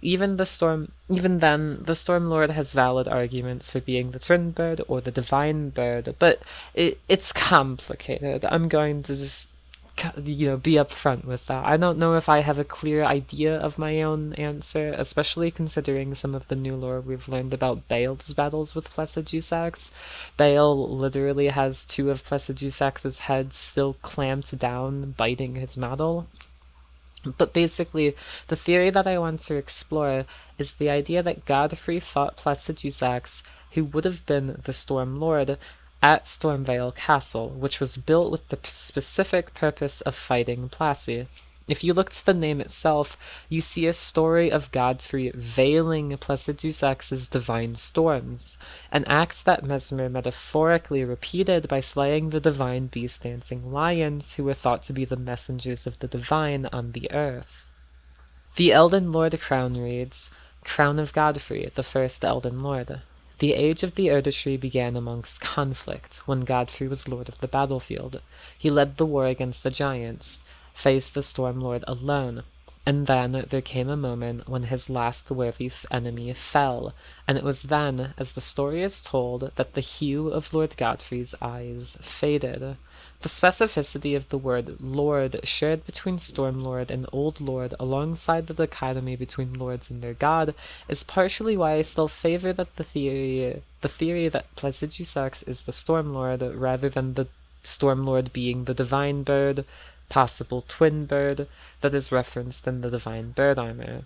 Even then, the Stormlord has valid arguments for being the Twin Bird or the Divine Bird, but it's complicated. I'm going to just be upfront with that. I don't know if I have a clear idea of my own answer, especially considering some of the new lore we've learned about Bale's battles with Plesidjusax. Bale literally has two of Plesidjusax's heads still clamped down, biting his model. But basically, the theory that I want to explore is the idea that Godfrey fought Plesidjusax, who would have been the Storm Lord, at Stormvale Castle, which was built with the specific purpose of fighting Plassey. If you look to the name itself, you see a story of Godfrey veiling Placidusax's divine storms, an act that Mesmer metaphorically repeated by slaying the divine beast-dancing lions who were thought to be the messengers of the divine on the earth. The Elden Lord crown reads, Crown of Godfrey, the first Elden Lord. The age of the Erdtree began amongst conflict, when Godfrey was lord of the battlefield. He led the war against the giants, faced the Stormlord alone, and then there came a moment when his last worthy enemy fell, and it was then, as the story is told, that the hue of Lord Godfrey's eyes faded. The specificity of the word Lord shared between Stormlord and Old Lord alongside the dichotomy between lords and their god is partially why I still favor that the theory that Placidusax is the Stormlord rather than the Stormlord being the divine bird, possible twin bird, that is referenced in the divine bird armor.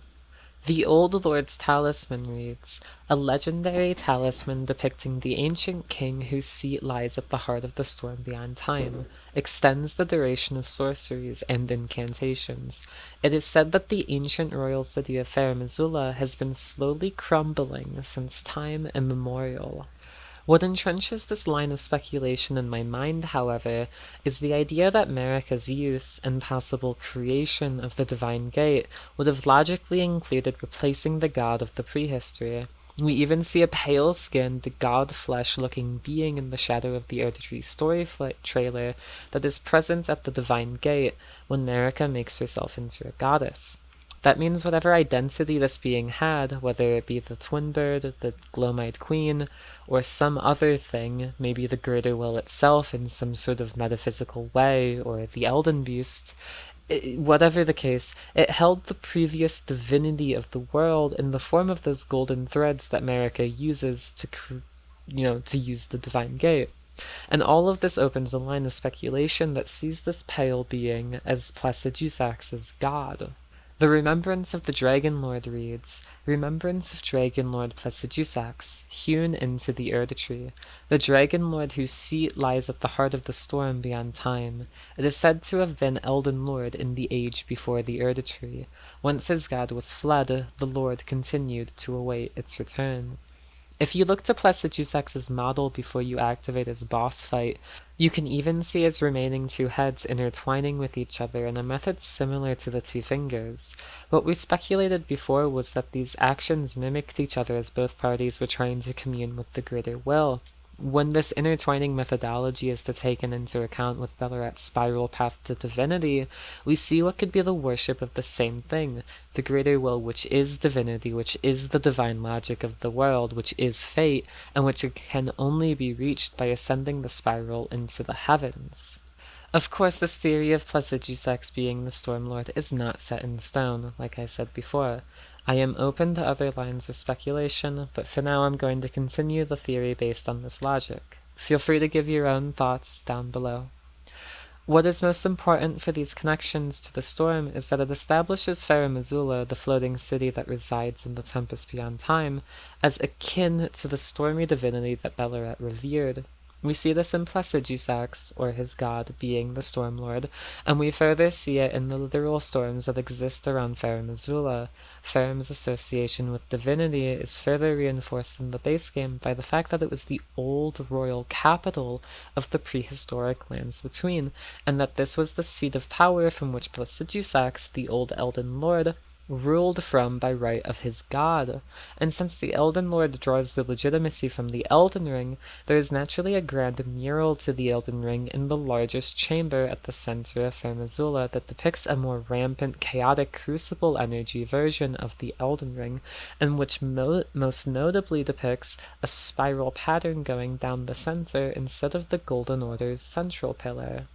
The Old Lord's talisman reads, a legendary talisman depicting the ancient king whose seat lies at the heart of the storm beyond time, extends the duration of sorceries and incantations. It is said that the ancient royal city of Fair Missoula has been slowly crumbling since time immemorial. What entrenches this line of speculation in my mind, however, is the idea that Marika's use and possible creation of the Divine Gate would have logically included replacing the god of the Prehistory. We even see a pale-skinned, god-flesh-looking being in the shadow of the Erdtree story trailer that is present at the Divine Gate when Marika makes herself into a goddess. That means whatever identity this being had, whether it be the twin bird, the Glomite queen, or some other thing, maybe the greater will itself in some sort of metaphysical way, or the Elden Beast, whatever the case, it held the previous divinity of the world in the form of those golden threads that Marika uses to use the Divine Gate. And all of this opens a line of speculation that sees this pale being as Placidusax's god. The Remembrance of the Dragon Lord reads, Remembrance of Dragon Lord Placidusax, hewn into the Erdtree, the Dragon Lord whose seat lies at the heart of the storm beyond time. It is said to have been Elden Lord in the age before the Erdtree. Once his god was fled, the Lord continued to await its return. If you look to Placidusax's model before you activate his boss fight, you can even see his remaining two heads intertwining with each other in a method similar to the two fingers. What we speculated before was that these actions mimicked each other as both parties were trying to commune with the greater will. When this intertwining methodology is taken into account with Belurat's spiral path to divinity, we see what could be the worship of the same thing, the greater will, which is divinity, which is the divine logic of the world, which is fate, and which can only be reached by ascending the spiral into the heavens. Of course, this theory of Placidusax being the Stormlord is not set in stone, like I said before. I am open to other lines of speculation, but for now I'm going to continue the theory based on this logic. Feel free to give your own thoughts down below. What is most important for these connections to the storm is that it establishes Fair Missoula, the floating city that resides in the Tempest Beyond Time, as akin to the stormy divinity that Belurat revered. We see this in Placidusax, or his god, being the Stormlord, and we further see it in the literal storms that exist around Fair Missoula. Faerm's association with divinity is further reinforced in the base game by the fact that it was the old royal capital of the prehistoric lands between, and that this was the seat of power from which Placidusax, the old Elden Lord, ruled from by right of his god. And since the Elden Lord draws the legitimacy from the Elden Ring, there is naturally a grand mural to the Elden Ring in the largest chamber at the center of Fair Missoula that depicts a more rampant, chaotic Crucible energy version of the Elden Ring, and which most notably depicts a spiral pattern going down the center instead of the Golden Order's central pillar.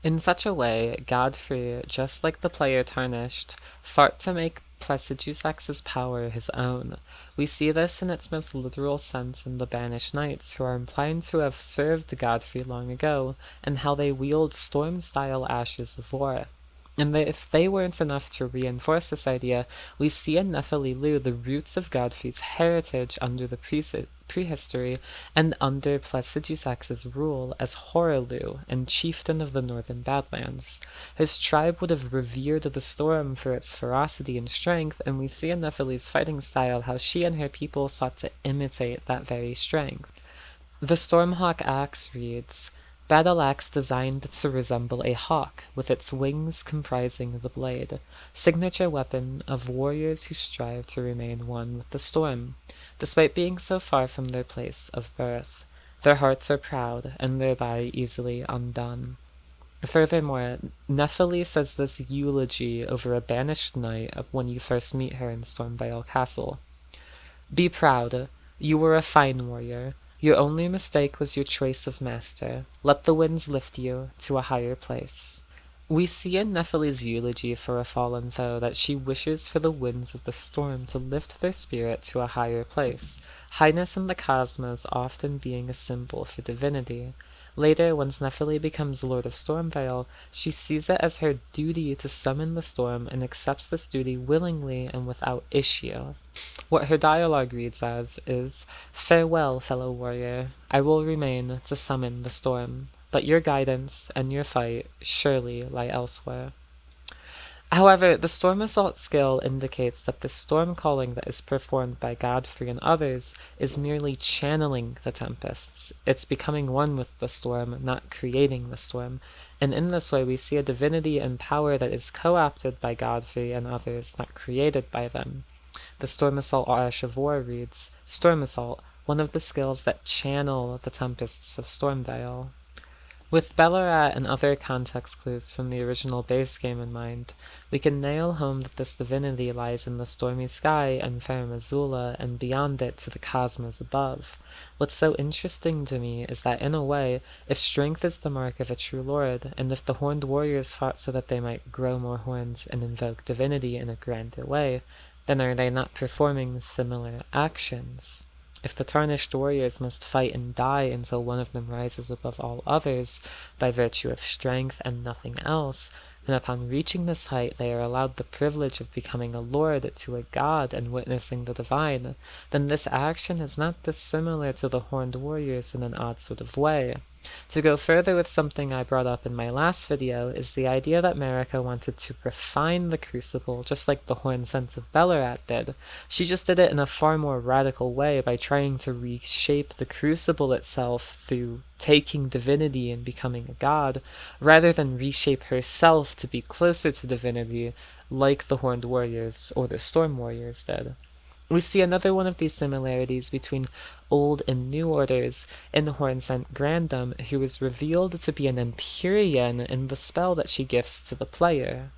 In such a way, Godfrey, just like the player Tarnished, fought to make Placidusax's power his own. We see this in its most literal sense in the Banished Knights, who are implied to have served Godfrey long ago, and how they wield storm-style ashes of war. And if they weren't enough to reinforce this idea, we see in Nephililu the roots of Godfrey's heritage under the Prehistory and under Placidusax's rule as Horelu and chieftain of the northern Badlands. His tribe would have revered the storm for its ferocity and strength, and we see in Nephili's fighting style how she and her people sought to imitate that very strength. The Stormhawk axe reads, "Battle axe designed to resemble a hawk, with its wings comprising the blade, signature weapon of warriors who strive to remain one with the storm, despite being so far from their place of birth. Their hearts are proud, and thereby easily undone." Furthermore, Nephili says this eulogy over a banished knight when you first meet her in Stormvale Castle. "Be proud. You were a fine warrior. Your only mistake was your choice of master. Let the winds lift you to a higher place." We see in Nephili's eulogy for a fallen foe that she wishes for the winds of the storm to lift their spirit to a higher place, highness in the cosmos often being a symbol for divinity. Later, once Nephili becomes Lord of Stormvale, she sees it as her duty to summon the storm and accepts this duty willingly and without issue. What her dialogue reads as is, "Farewell, fellow warrior. I will remain to summon the storm, but your guidance and your fight surely lie elsewhere." However, the storm assault skill indicates that the storm calling that is performed by Godfrey and others is merely channeling the tempests. It's becoming one with the storm, not creating the storm, and in this way we see a divinity and power that is co-opted by Godfrey and others, not created by them. The Storm Assault Ash of War reads, "Storm Assault, one of the skills that channel the tempests of Stormvale." With Belurat and other context clues from the original base game in mind, we can nail home that this divinity lies in the stormy sky and Fair Missoula and beyond it to the cosmos above. What's so interesting to me is that in a way, if strength is the mark of a true lord, and if the horned warriors fought so that they might grow more horns and invoke divinity in a grander way, then are they not performing similar actions? If the tarnished warriors must fight and die until one of them rises above all others by virtue of strength and nothing else, and upon reaching this height they are allowed the privilege of becoming a lord to a god and witnessing the divine, then this action is not dissimilar to the horned warriors in an odd sort of way. To go further with something I brought up in my last video is the idea that Marika wanted to refine the Crucible just like the Horned Sense of Belurat did. She just did it in a far more radical way by trying to reshape the Crucible itself through taking divinity and becoming a god, rather than reshape herself to be closer to divinity like the Horned Warriors or the Storm Warriors did. We see another one of these similarities between Old and New Orders in Hornsent Grandam, who is revealed to be an Empyrean in the spell that she gifts to the player.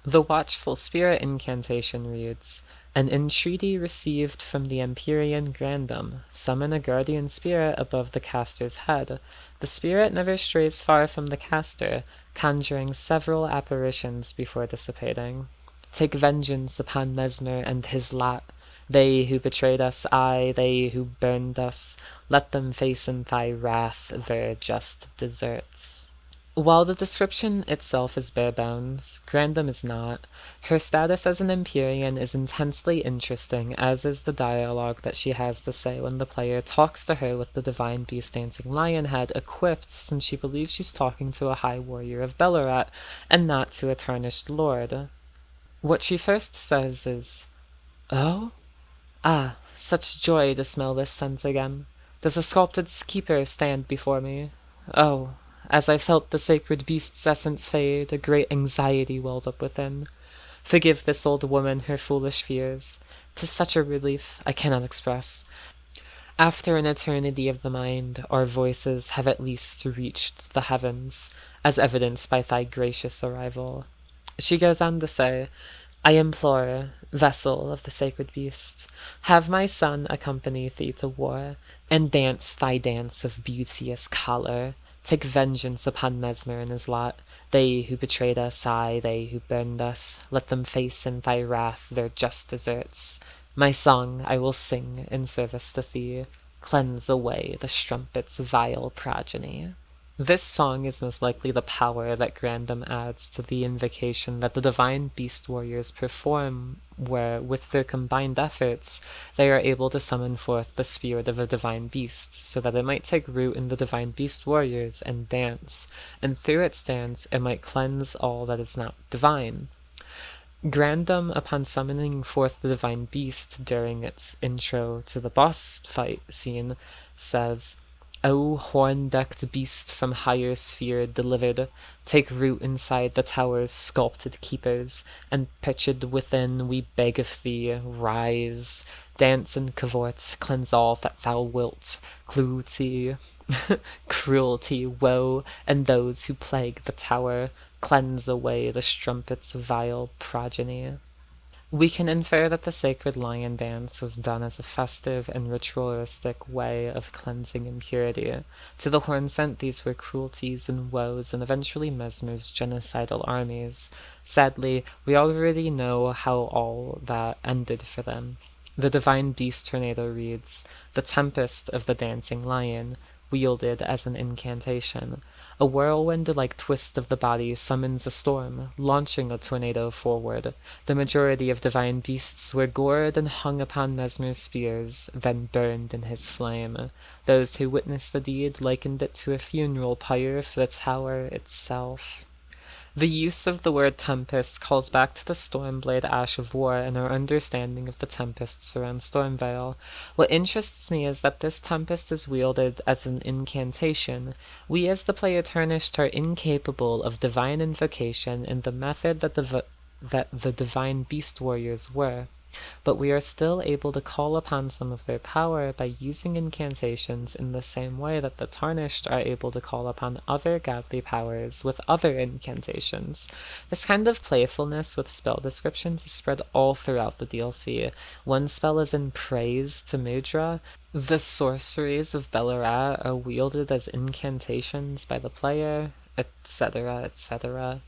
The Watchful Spirit incantation reads, "An entreaty received from the Empyrean Grandam. Summon a guardian spirit above the caster's head. The spirit never strays far from the caster, conjuring several apparitions before dissipating. Take vengeance upon Mesmer and his lot. They who betrayed us, aye, they who burned us, let them face in thy wrath their just deserts." While the description itself is bare bones, Grandam is not. Her status as an Empyrean is intensely interesting, as is the dialogue that she has to say when the player talks to her with the divine beast dancing lion head equipped, since she believes she's talking to a high warrior of Belurat, and not to a tarnished lord. What she first says is, "Oh? Ah, such joy to smell this scent again. Does a sculpted keeper stand before me? Oh, as I felt the sacred beast's essence fade, a great anxiety welled up within. Forgive this old woman her foolish fears. 'Tis such a relief I cannot express. After an eternity of the mind, our voices have at least reached the heavens, as evidenced by thy gracious arrival." She goes on to say, "I implore, vessel of the sacred beast, have my son accompany thee to war, and dance thy dance of beauteous choler. Take vengeance upon Mesmer and his lot. They who betrayed us, aye, they who burned us, let them face in thy wrath their just deserts. My song I will sing in service to thee. Cleanse away the strumpet's vile progeny." This song is most likely the power that Grandam adds to the invocation that the divine beast warriors perform, where, with their combined efforts, they are able to summon forth the spirit of a divine beast, so that it might take root in the divine beast warriors and dance, and through its dance it might cleanse all that is not divine. Grandam, upon summoning forth the divine beast during its intro to the boss fight scene, says, "O horn-decked beast from higher sphere delivered, take root inside the tower's sculpted keepers, and perched within we beg of thee, rise, dance and cavort, cleanse all that thou wilt, cruelty, cruelty, woe, and those who plague the tower, cleanse away the strumpet's vile progeny." We can infer that the sacred lion dance was done as a festive and ritualistic way of cleansing impurity. To the Hornsent, these were cruelties and woes and eventually Mesmer's genocidal armies. Sadly, we already know how all that ended for them. The divine beast tornado reads, "The tempest of the dancing lion," wielded as an incantation. A whirlwind-like twist of the body summons a storm, launching a tornado forward. The majority of divine beasts were gored and hung upon Mesmer's spears, then burned in his flame. Those who witnessed the deed likened it to a funeral pyre for the tower itself. The use of the word tempest calls back to the Stormblade Ash of War and our understanding of the tempests around Stormvale. What interests me is that this tempest is wielded as an incantation. We as the player Tarnished are incapable of divine invocation in the method that the divine beast warriors were, but we are still able to call upon some of their power by using incantations in the same way that the Tarnished are able to call upon other godly powers with other incantations. This kind of playfulness with spell descriptions is spread all throughout the DLC. One spell is in praise to Mudra. The sorceries of Belurat are wielded as incantations by the player, etc., etc.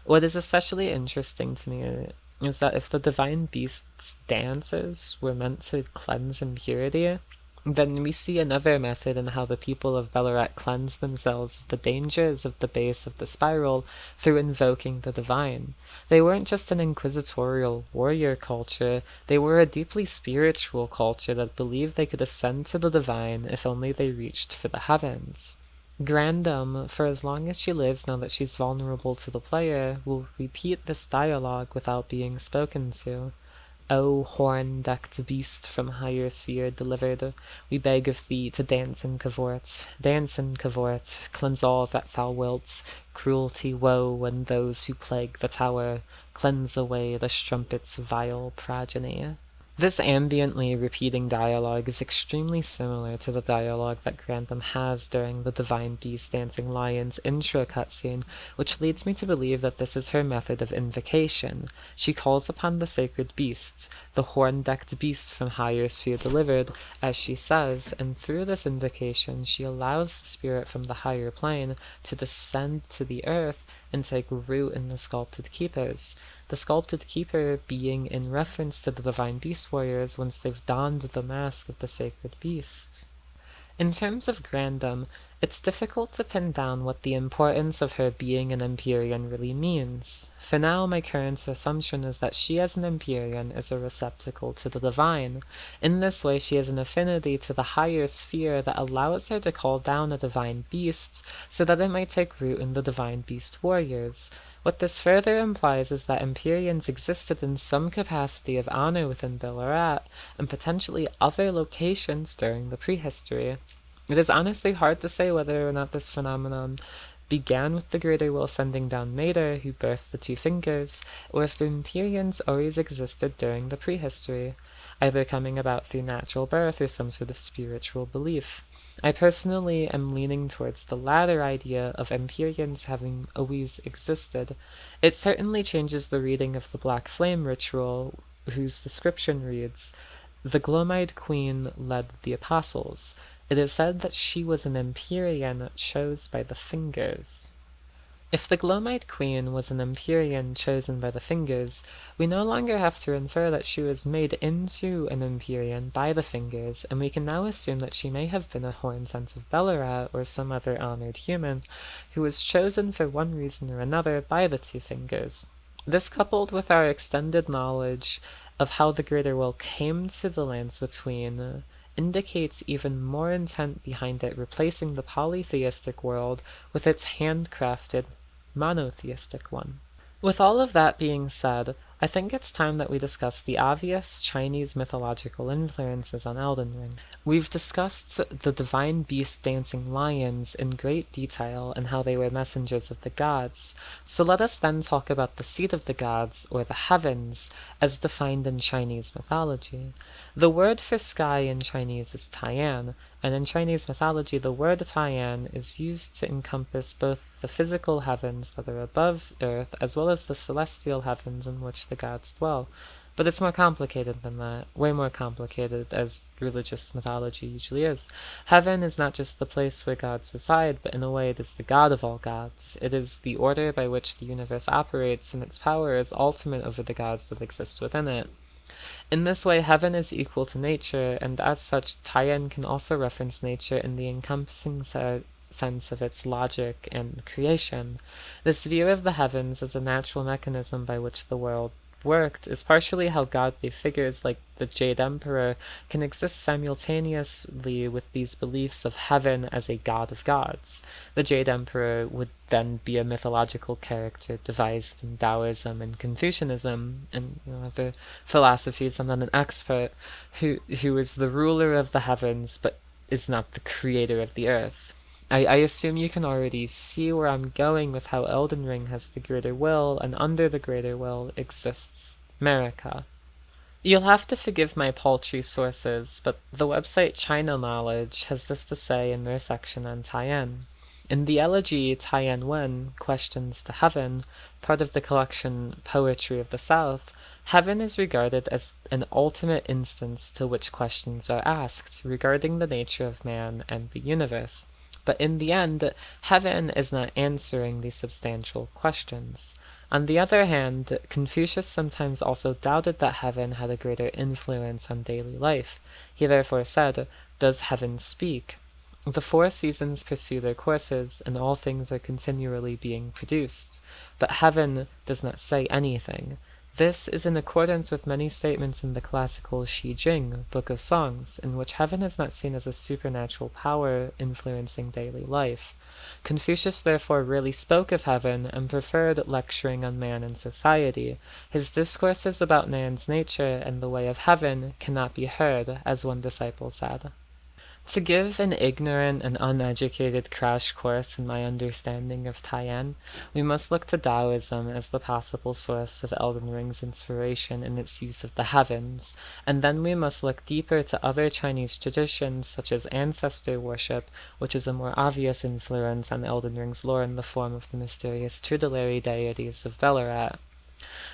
What is especially interesting to me is that if the divine beast's dances were meant to cleanse impurity, then we see another method in how the people of Belurat cleanse themselves of the dangers of the base of the spiral through invoking the divine. They weren't just an inquisitorial warrior culture, they were a deeply spiritual culture that believed they could ascend to the divine if only they reached for the heavens. Grandam, for as long as she lives now that she's vulnerable to the player, will repeat this dialogue without being spoken to. "O horn-decked beast from higher sphere delivered, we beg of thee to dance and cavort, cleanse all that thou wilt, cruelty, woe, and those who plague the tower, cleanse away the strumpet's vile progeny." This ambiently repeating dialogue is extremely similar to the dialogue that Grandam has during the Divine Beast Dancing Lion's intro cutscene, which leads me to believe that this is her method of invocation. She calls upon the sacred beast, the horn-decked beast from higher sphere delivered, as she says, and through this invocation she allows the spirit from the higher plane to descend to the earth and take root in the sculpted keepers. The sculpted keeper being in reference to the divine beast warriors once they've donned the mask of the sacred beast. In terms of Grandam, it's difficult to pin down what the importance of her being an Empyrean really means. For now, my current assumption is that she as an Empyrean is a receptacle to the divine. In this way, she has an affinity to the higher sphere that allows her to call down a divine beast, so that it might take root in the divine beast warriors. What this further implies is that Empyreans existed in some capacity of honor within Belurat, and potentially other locations during the Prehistory. It is honestly hard to say whether or not this phenomenon began with the Greater Will sending down Mater, who birthed the Two Fingers, or if the Empyreans always existed during the Prehistory, either coming about through natural birth or some sort of spiritual belief. I personally am leaning towards the latter idea of Empyreans having always existed. It certainly changes the reading of the Black Flame ritual, whose description reads, "The Glomide Queen led the Apostles. It is said that she was an Empyrean chose by the Fingers." If the Glomite queen was an Empyrean chosen by the Fingers, we no longer have to infer that she was made into an Empyrean by the Fingers, and we can now assume that she may have been a horn sense of Belurat or some other honored human who was chosen for one reason or another by the two Fingers. This, coupled with our extended knowledge of how the Greater Will came to the lands between, indicates even more intent behind it replacing the polytheistic world with its handcrafted monotheistic one. With all of that being said, I think it's time that we discuss the obvious Chinese mythological influences on Elden Ring. We've discussed the divine beast dancing lions in great detail and how they were messengers of the gods, so let us then talk about the seat of the gods, or the heavens, as defined in Chinese mythology. The word for sky in Chinese is tian, and in Chinese mythology the word tian is used to encompass both the physical heavens that are above earth as well as the celestial heavens in which the gods dwell. But it's more complicated than that, way more complicated, as religious mythology usually is. Heaven is not just the place where gods reside, but in a way it is the god of all gods. It is the order by which the universe operates, and its power is ultimate over the gods that exist within it. In this way, heaven is equal to nature, and as such, Tian can also reference nature in the encompassing sense of its logic and creation. This view of the heavens as a natural mechanism by which the world worked is partially how godly figures like the Jade Emperor can exist simultaneously with these beliefs of heaven as a god of gods. The Jade Emperor would then be a mythological character devised in Daoism and Confucianism and other philosophies. I'm not an expert, who is the ruler of the heavens but is not the creator of the earth. I assume you can already see where I'm going with how Elden Ring has the greater will, and under the greater will exists America. You'll have to forgive my paltry sources, but the website China Knowledge has this to say in their section on Tian. In the elegy Tian Wen, Questions to Heaven, part of the collection Poetry of the South, heaven is regarded as an ultimate instance to which questions are asked regarding the nature of man and the universe. But in the end, heaven is not answering these substantial questions. On the other hand, Confucius sometimes also doubted that heaven had a greater influence on daily life. He therefore said, "Does heaven speak? The four seasons pursue their courses, and all things are continually being produced. But heaven does not say anything." This is in accordance with many statements in the classical Shi Jing, Book of Songs, in which heaven is not seen as a supernatural power influencing daily life. Confucius therefore rarely spoke of heaven and preferred lecturing on man and society. His discourses about man's nature and the way of heaven cannot be heard, as one disciple said. To give an ignorant and uneducated crash course in my understanding of Tian, we must look to Daoism as the possible source of Elden Ring's inspiration in its use of the heavens, and then we must look deeper to other Chinese traditions such as Ancestor worship, which is a more obvious influence on Elden Ring's lore in the form of the mysterious tutelary deities of Belurat.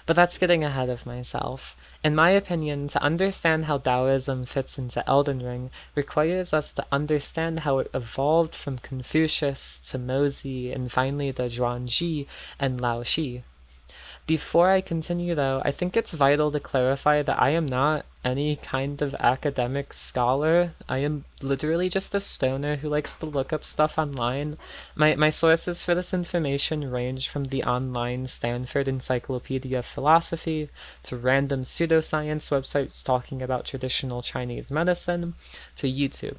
But that's getting ahead of myself. In my opinion, to understand how Daoism fits into Elden Ring requires us to understand how it evolved from Confucius to Mozi and finally to Zhuangzi and Laoshi. Before I continue, though, I think it's vital to clarify that I am not any kind of academic scholar. I am literally just a stoner who likes to look up stuff online. My sources for this information range from the online Stanford Encyclopedia of Philosophy to random pseudoscience websites talking about traditional Chinese medicine to YouTube.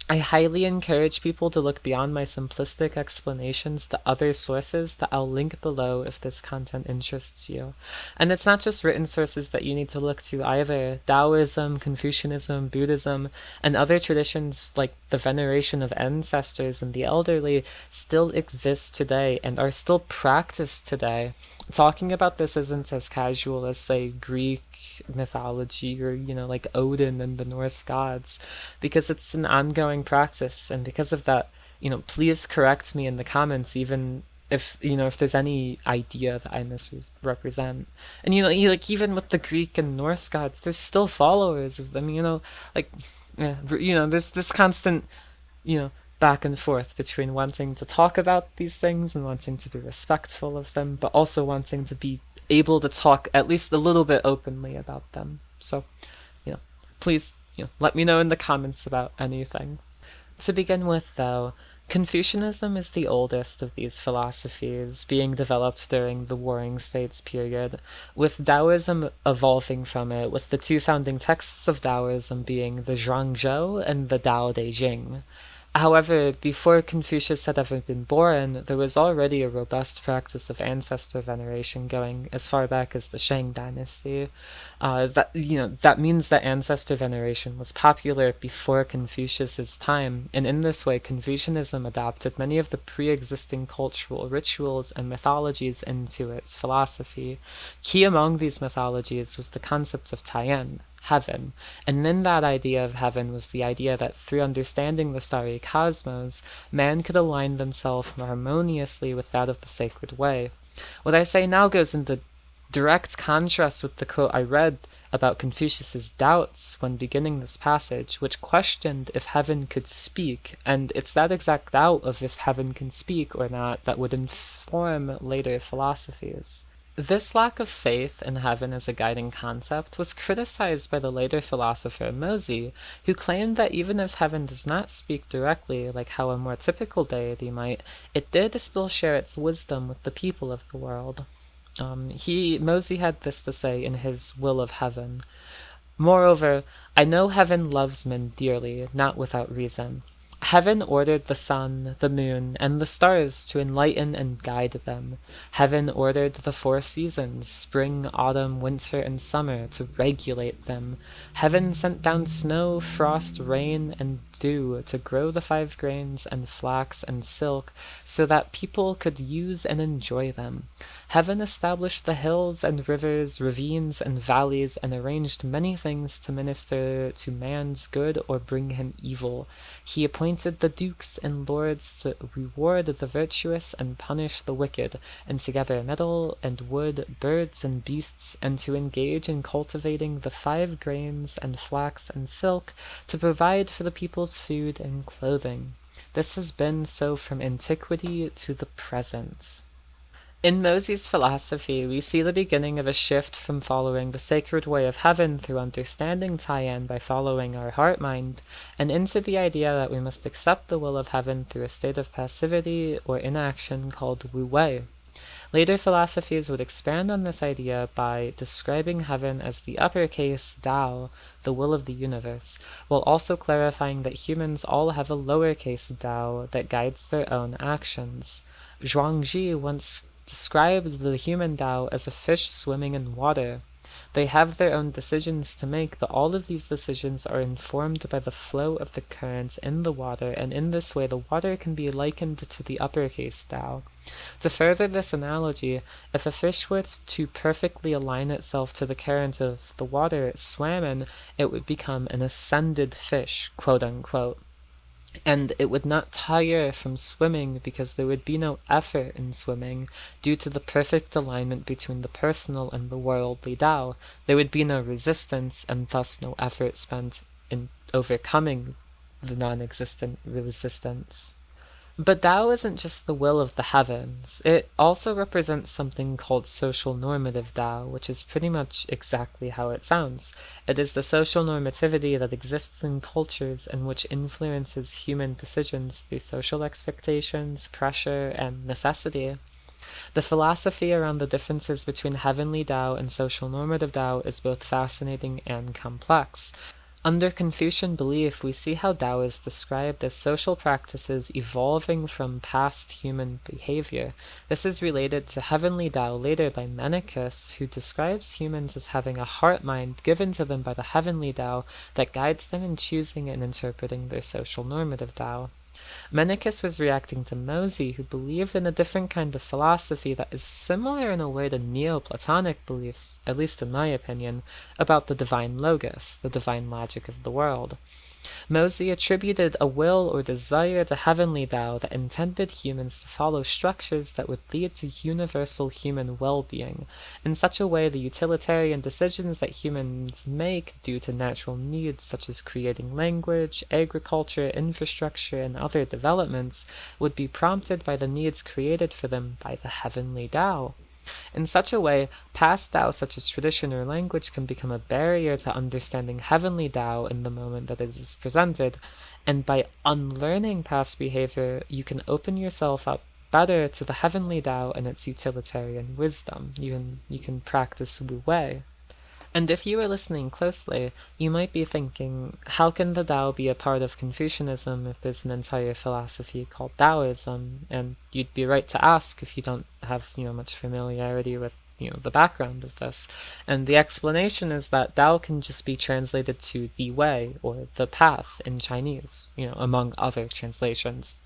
I highly encourage people to look beyond my simplistic explanations to other sources that I'll link below if this content interests you. And it's not just written sources that you need to look to either. Daoism, Confucianism, Buddhism, and other traditions like the veneration of ancestors and the elderly still exist today and are still practiced today. Talking about this isn't as casual as, say, Greek mythology or, like Odin and the Norse gods, because it's an ongoing practice, and because of that, please correct me in the comments, even if, if there's any idea that I misrepresent. And, even with the Greek and Norse gods, there's still followers of them, there's this constant, back and forth between wanting to talk about these things and wanting to be respectful of them, but also wanting to be able to talk at least a little bit openly about them. So, please, let me know in the comments about anything. To begin with, though, Confucianism is the oldest of these philosophies, being developed during the Warring States period, with Daoism evolving from it, with the two founding texts of Daoism being the Zhuangzhou and the Tao De Jing. However, before Confucius had ever been born, there was already a robust practice of ancestor veneration going as far back as the Shang dynasty. That means that ancestor veneration was popular before Confucius's time, and in this way, Confucianism adapted many of the pre-existing cultural rituals and mythologies into its philosophy. Key among these mythologies was the concept of tian, heaven, and in that idea of heaven was the idea that through understanding the starry cosmos, man could align themselves harmoniously with that of the sacred way. What I say now goes into direct contrast with the quote I read about Confucius's doubts when beginning this passage, which questioned if heaven could speak, and it's that exact doubt of if heaven can speak or not that would inform later philosophies. This lack of faith in heaven as a guiding concept was criticized by the later philosopher Mozi, who claimed that even if heaven does not speak directly like how a more typical deity might, it did still share its wisdom with the people of the world. Mozi had this to say in his Will of Heaven. Moreover, I know heaven loves men dearly, not without reason. Heaven ordered the sun, the moon, and the stars to enlighten and guide them. Heaven ordered the 4 seasons, spring, autumn, winter, and summer, to regulate them. Heaven sent down snow, frost, rain, and dew to grow the 5 grains and flax and silk, so that people could use and enjoy them. Heaven established the hills and rivers, ravines and valleys, and arranged many things to minister to man's good or bring him evil. He appointed the dukes and lords to reward the virtuous and punish the wicked, and to gather metal and wood, birds and beasts, and to engage in cultivating the 5 grains and flax and silk, to provide for the people's food and clothing. This has been so from antiquity to the present. In Mozi's philosophy, we see the beginning of a shift from following the sacred way of heaven through understanding Tian by following our heart-mind, and into the idea that we must accept the will of heaven through a state of passivity or inaction called Wu Wei. Later philosophies would expand on this idea by describing heaven as the uppercase Tao, the will of the universe, while also clarifying that humans all have a lowercase Tao that guides their own actions. Zhuangzi once described the human Tao as a fish swimming in water. They have their own decisions to make, but all of these decisions are informed by the flow of the current in the water, and in this way the water can be likened to the uppercase Tao. To further this analogy, if a fish were to perfectly align itself to the current of the water it swam in, it would become an ascended fish, quote-unquote. And it would not tire from swimming because there would be no effort in swimming due to the perfect alignment between the personal and the worldly Tao. There would be no resistance and thus no effort spent in overcoming the non-existent resistance. But Tao isn't just the will of the heavens. It also represents something called social normative Tao, which is pretty much exactly how it sounds. It is the social normativity that exists in cultures and which influences human decisions through social expectations, pressure, and necessity. The philosophy around the differences between heavenly Tao and social normative Tao is both fascinating and complex. Under Confucian belief, we see how Tao is described as social practices evolving from past human behavior. This is related to heavenly Tao later by Menicus, who describes humans as having a heart-mind given to them by the heavenly Tao that guides them in choosing and interpreting their social normative Tao. Menicus was reacting to Mozi, who believed in a different kind of philosophy that is similar in a way to Neoplatonic beliefs, at least in my opinion, about the divine logos, the divine logic of the world. Mozi attributed a will or desire to heavenly Tao that intended humans to follow structures that would lead to universal human well-being. In such a way, the utilitarian decisions that humans make due to natural needs such as creating language, agriculture, infrastructure, and other developments would be prompted by the needs created for them by the heavenly Tao. In such a way, past Tao such as tradition or language can become a barrier to understanding heavenly Tao in the moment that it is presented, and by unlearning past behavior, you can open yourself up better to the heavenly Tao and its utilitarian wisdom. You can practice Wu Wei. And if you were listening closely, you might be thinking, how can the Tao be a part of Confucianism if there's an entire philosophy called Taoism? And you'd be right to ask if you don't have, much familiarity with, the background of this. And the explanation is that Tao can just be translated to the way or the path in Chinese, among other translations.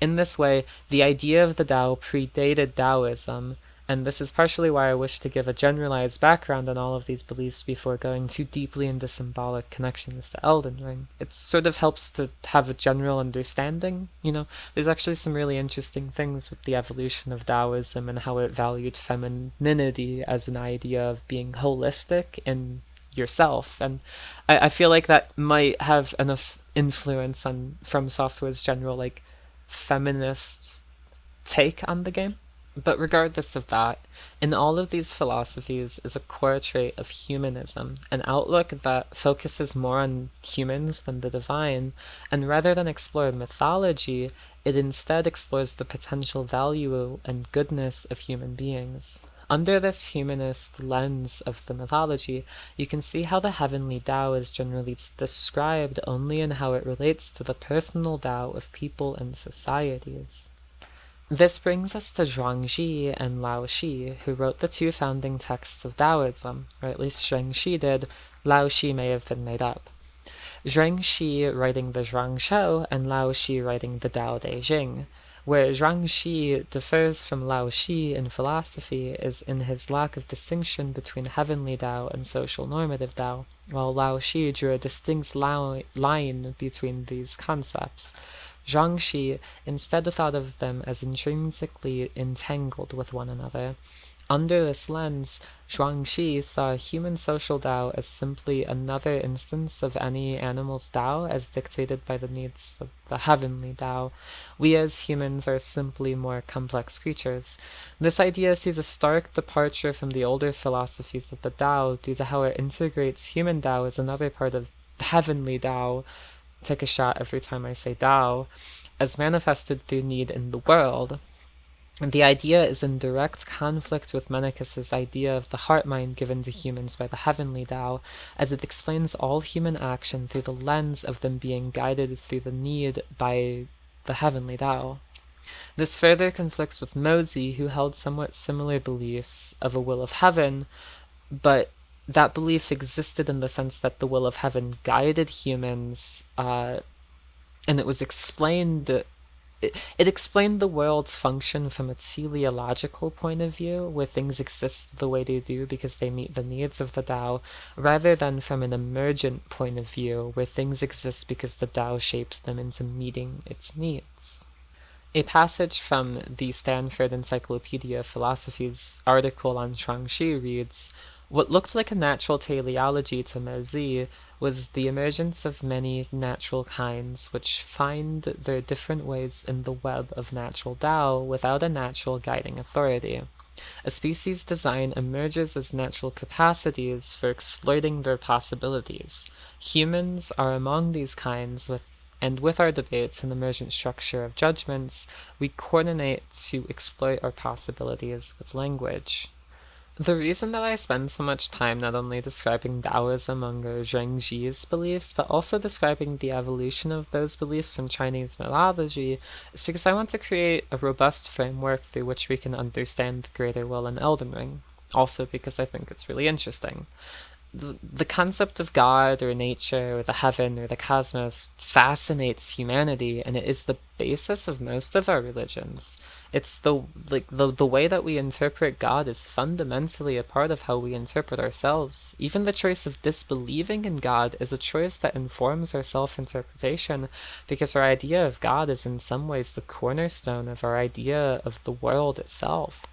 In this way, the idea of the Tao predated Taoism, and this is partially why I wish to give a generalized background on all of these beliefs before going too deeply into symbolic connections to Elden Ring. It sort of helps to have a general understanding, There's actually some really interesting things with the evolution of Taoism and how it valued femininity as an idea of being holistic in yourself, and I feel like that might have enough influence on From Software's general, feminist take on the game. But regardless of that, in all of these philosophies is a core trait of humanism, an outlook that focuses more on humans than the divine, and rather than explore mythology, it instead explores the potential value and goodness of human beings. Under this humanist lens of the mythology, you can see how the heavenly Tao is generally described only in how it relates to the personal Tao of people and societies. This brings us to Zhuangzi and Lao Shi, who wrote the two founding texts of Taoism, or at least Zhuangzi did. Lao Shi may have been made up. Zhuangzi writing the Zhuangshou and Lao Shi writing the Tao Te Ching. Where Zhuangzi differs from Lao Shi in philosophy is in his lack of distinction between heavenly Tao and social normative Tao, while Lao Shi drew a distinct line between these concepts. Zhuangzi instead thought of them as intrinsically entangled with one another. Under this lens, Zhuangzi saw human social Tao as simply another instance of any animal's Tao as dictated by the needs of the heavenly Tao. We as humans are simply more complex creatures. This idea sees a stark departure from the older philosophies of the Tao due to how it integrates human Tao as another part of heavenly Tao. Take a shot every time I say Tao, as manifested through need in the world. And the idea is in direct conflict with Menecus's idea of the heart-mind given to humans by the heavenly Tao, as it explains all human action through the lens of them being guided through the need by the heavenly Tao. This further conflicts with Mozi, who held somewhat similar beliefs of a will of heaven, but that belief existed in the sense that the will of heaven guided humans, and it was explained. It explained the world's function from a teleological point of view, where things exist the way they do because they meet the needs of the Tao, rather than from an emergent point of view, where things exist because the Tao shapes them into meeting its needs. A passage from the Stanford Encyclopedia of Philosophy's article on Zhuangzi reads, "What looked like a natural teleology to Mozi was the emergence of many natural kinds which find their different ways in the web of natural Tao without a natural guiding authority. A species' design emerges as natural capacities for exploiting their possibilities. Humans are among these kinds and with our debates and emergent structure of judgments, we coordinate to exploit our possibilities with language." The reason that I spend so much time not only describing Taoism under Zhuangzi's beliefs, but also describing the evolution of those beliefs in Chinese mythology, is because I want to create a robust framework through which we can understand the greater will in Elden Ring. Also because I think it's really interesting. the concept of God or nature or the heaven or the cosmos fascinates humanity, and it is the basis of most of our religions. It's the way that we interpret God is fundamentally a part of how we interpret ourselves. Even the choice of disbelieving in God is a choice that informs our self-interpretation, because our idea of God is in some ways the cornerstone of our idea of the world itself.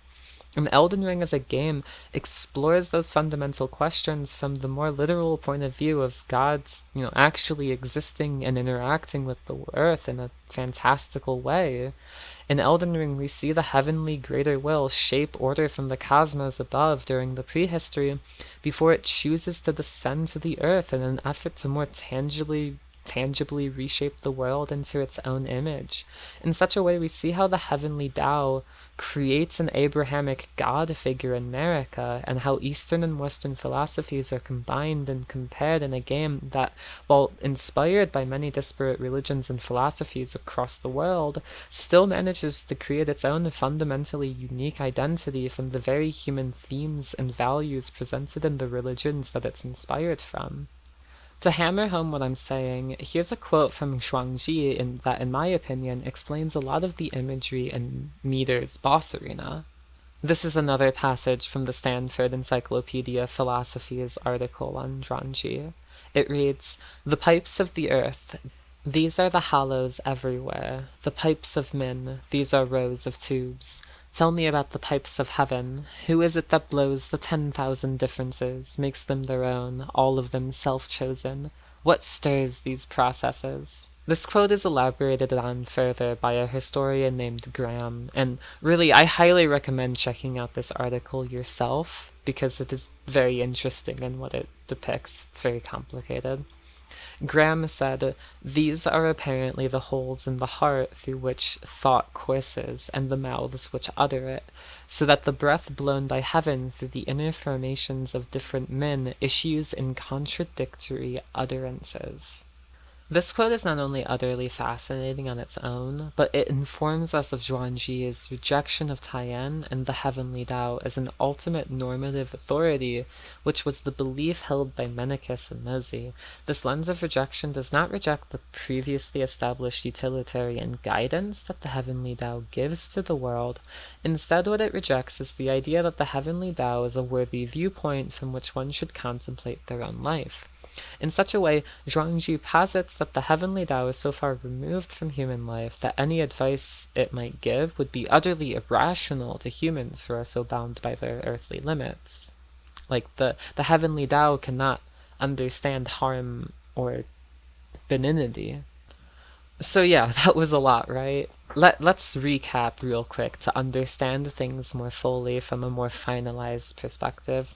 And Elden Ring as a game explores those fundamental questions from the more literal point of view of God's, actually existing and interacting with the earth in a fantastical way. In Elden Ring, we see the heavenly greater will shape order from the cosmos above during the prehistory before it chooses to descend to the earth in an effort to more tangibly reshape the world into its own image. In such a way, we see how the heavenly Tao creates an Abrahamic God figure in America, and how Eastern and Western philosophies are combined and compared in a game that, while inspired by many disparate religions and philosophies across the world, still manages to create its own fundamentally unique identity from the very human themes and values presented in the religions that it's inspired from. To hammer home what I'm saying, here's a quote from Zhuangzi that, in my opinion, explains a lot of the imagery in Meter's boss arena. This is another passage from the Stanford Encyclopedia Philosophy's article on Zhuangzi. It reads, "The pipes of the earth, these are the hollows everywhere. The pipes of men, these are rows of tubes. Tell me about the pipes of heaven. Who is it that blows the 10,000 differences, makes them their own, all of them self-chosen? What stirs these processes?" This quote is elaborated on further by a historian named Graham, and really I highly recommend checking out this article yourself, because it is very interesting in what it depicts. It's very complicated. Graham said, "These are apparently the holes in the heart through which thought courses, and the mouths which utter it, so that the breath blown by heaven through the inner formations of different men issues in contradictory utterances." This quote is not only utterly fascinating on its own, but it informs us of Zhuangzi's rejection of Tian and the heavenly Tao as an ultimate normative authority, which was the belief held by Mennicus and Mozi. This lens of rejection does not reject the previously established utilitarian guidance that the heavenly Tao gives to the world. Instead, what it rejects is the idea that the heavenly Tao is a worthy viewpoint from which one should contemplate their own life. In such a way, Zhuangzi posits that the heavenly Tao is so far removed from human life that any advice it might give would be utterly irrational to humans who are so bound by their earthly limits. Like, the heavenly Tao cannot understand harm or benignity. So yeah, that was a lot, right? Let's recap real quick to understand things more fully from a more finalized perspective.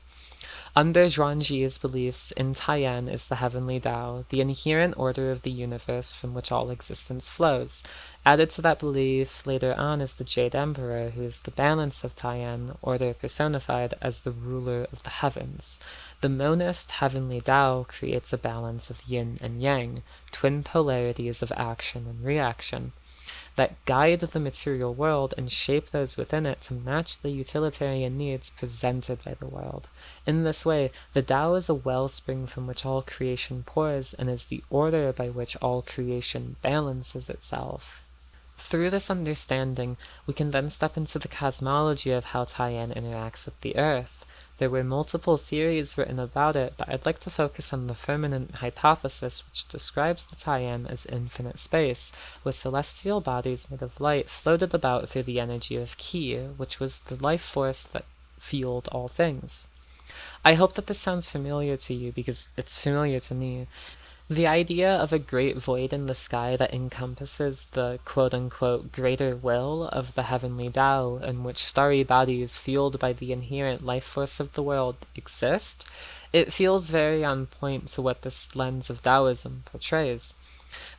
Under Zhuangzi's beliefs, in Tian is the heavenly Tao, the inherent order of the universe from which all existence flows. Added to that belief later on is the Jade Emperor, who is the balance of Tian, order personified as the ruler of the heavens. The monist heavenly Tao creates a balance of yin and yang, twin polarities of action and reaction, that guide the material world and shape those within it to match the utilitarian needs presented by the world. In this way, the Tao is a wellspring from which all creation pours and is the order by which all creation balances itself. Through this understanding, we can then step into the cosmology of how Tian interacts with the Earth. There were multiple theories written about it, but I'd like to focus on the firmament hypothesis, which describes the Tian as infinite space, with celestial bodies made of light floated about through the energy of Qi, which was the life force that fueled all things. I hope that this sounds familiar to you, because it's familiar to me. The idea of a great void in the sky that encompasses the quote-unquote greater will of the heavenly Tao, in which starry bodies fueled by the inherent life force of the world exist, it feels very on point to what this lens of Daoism portrays.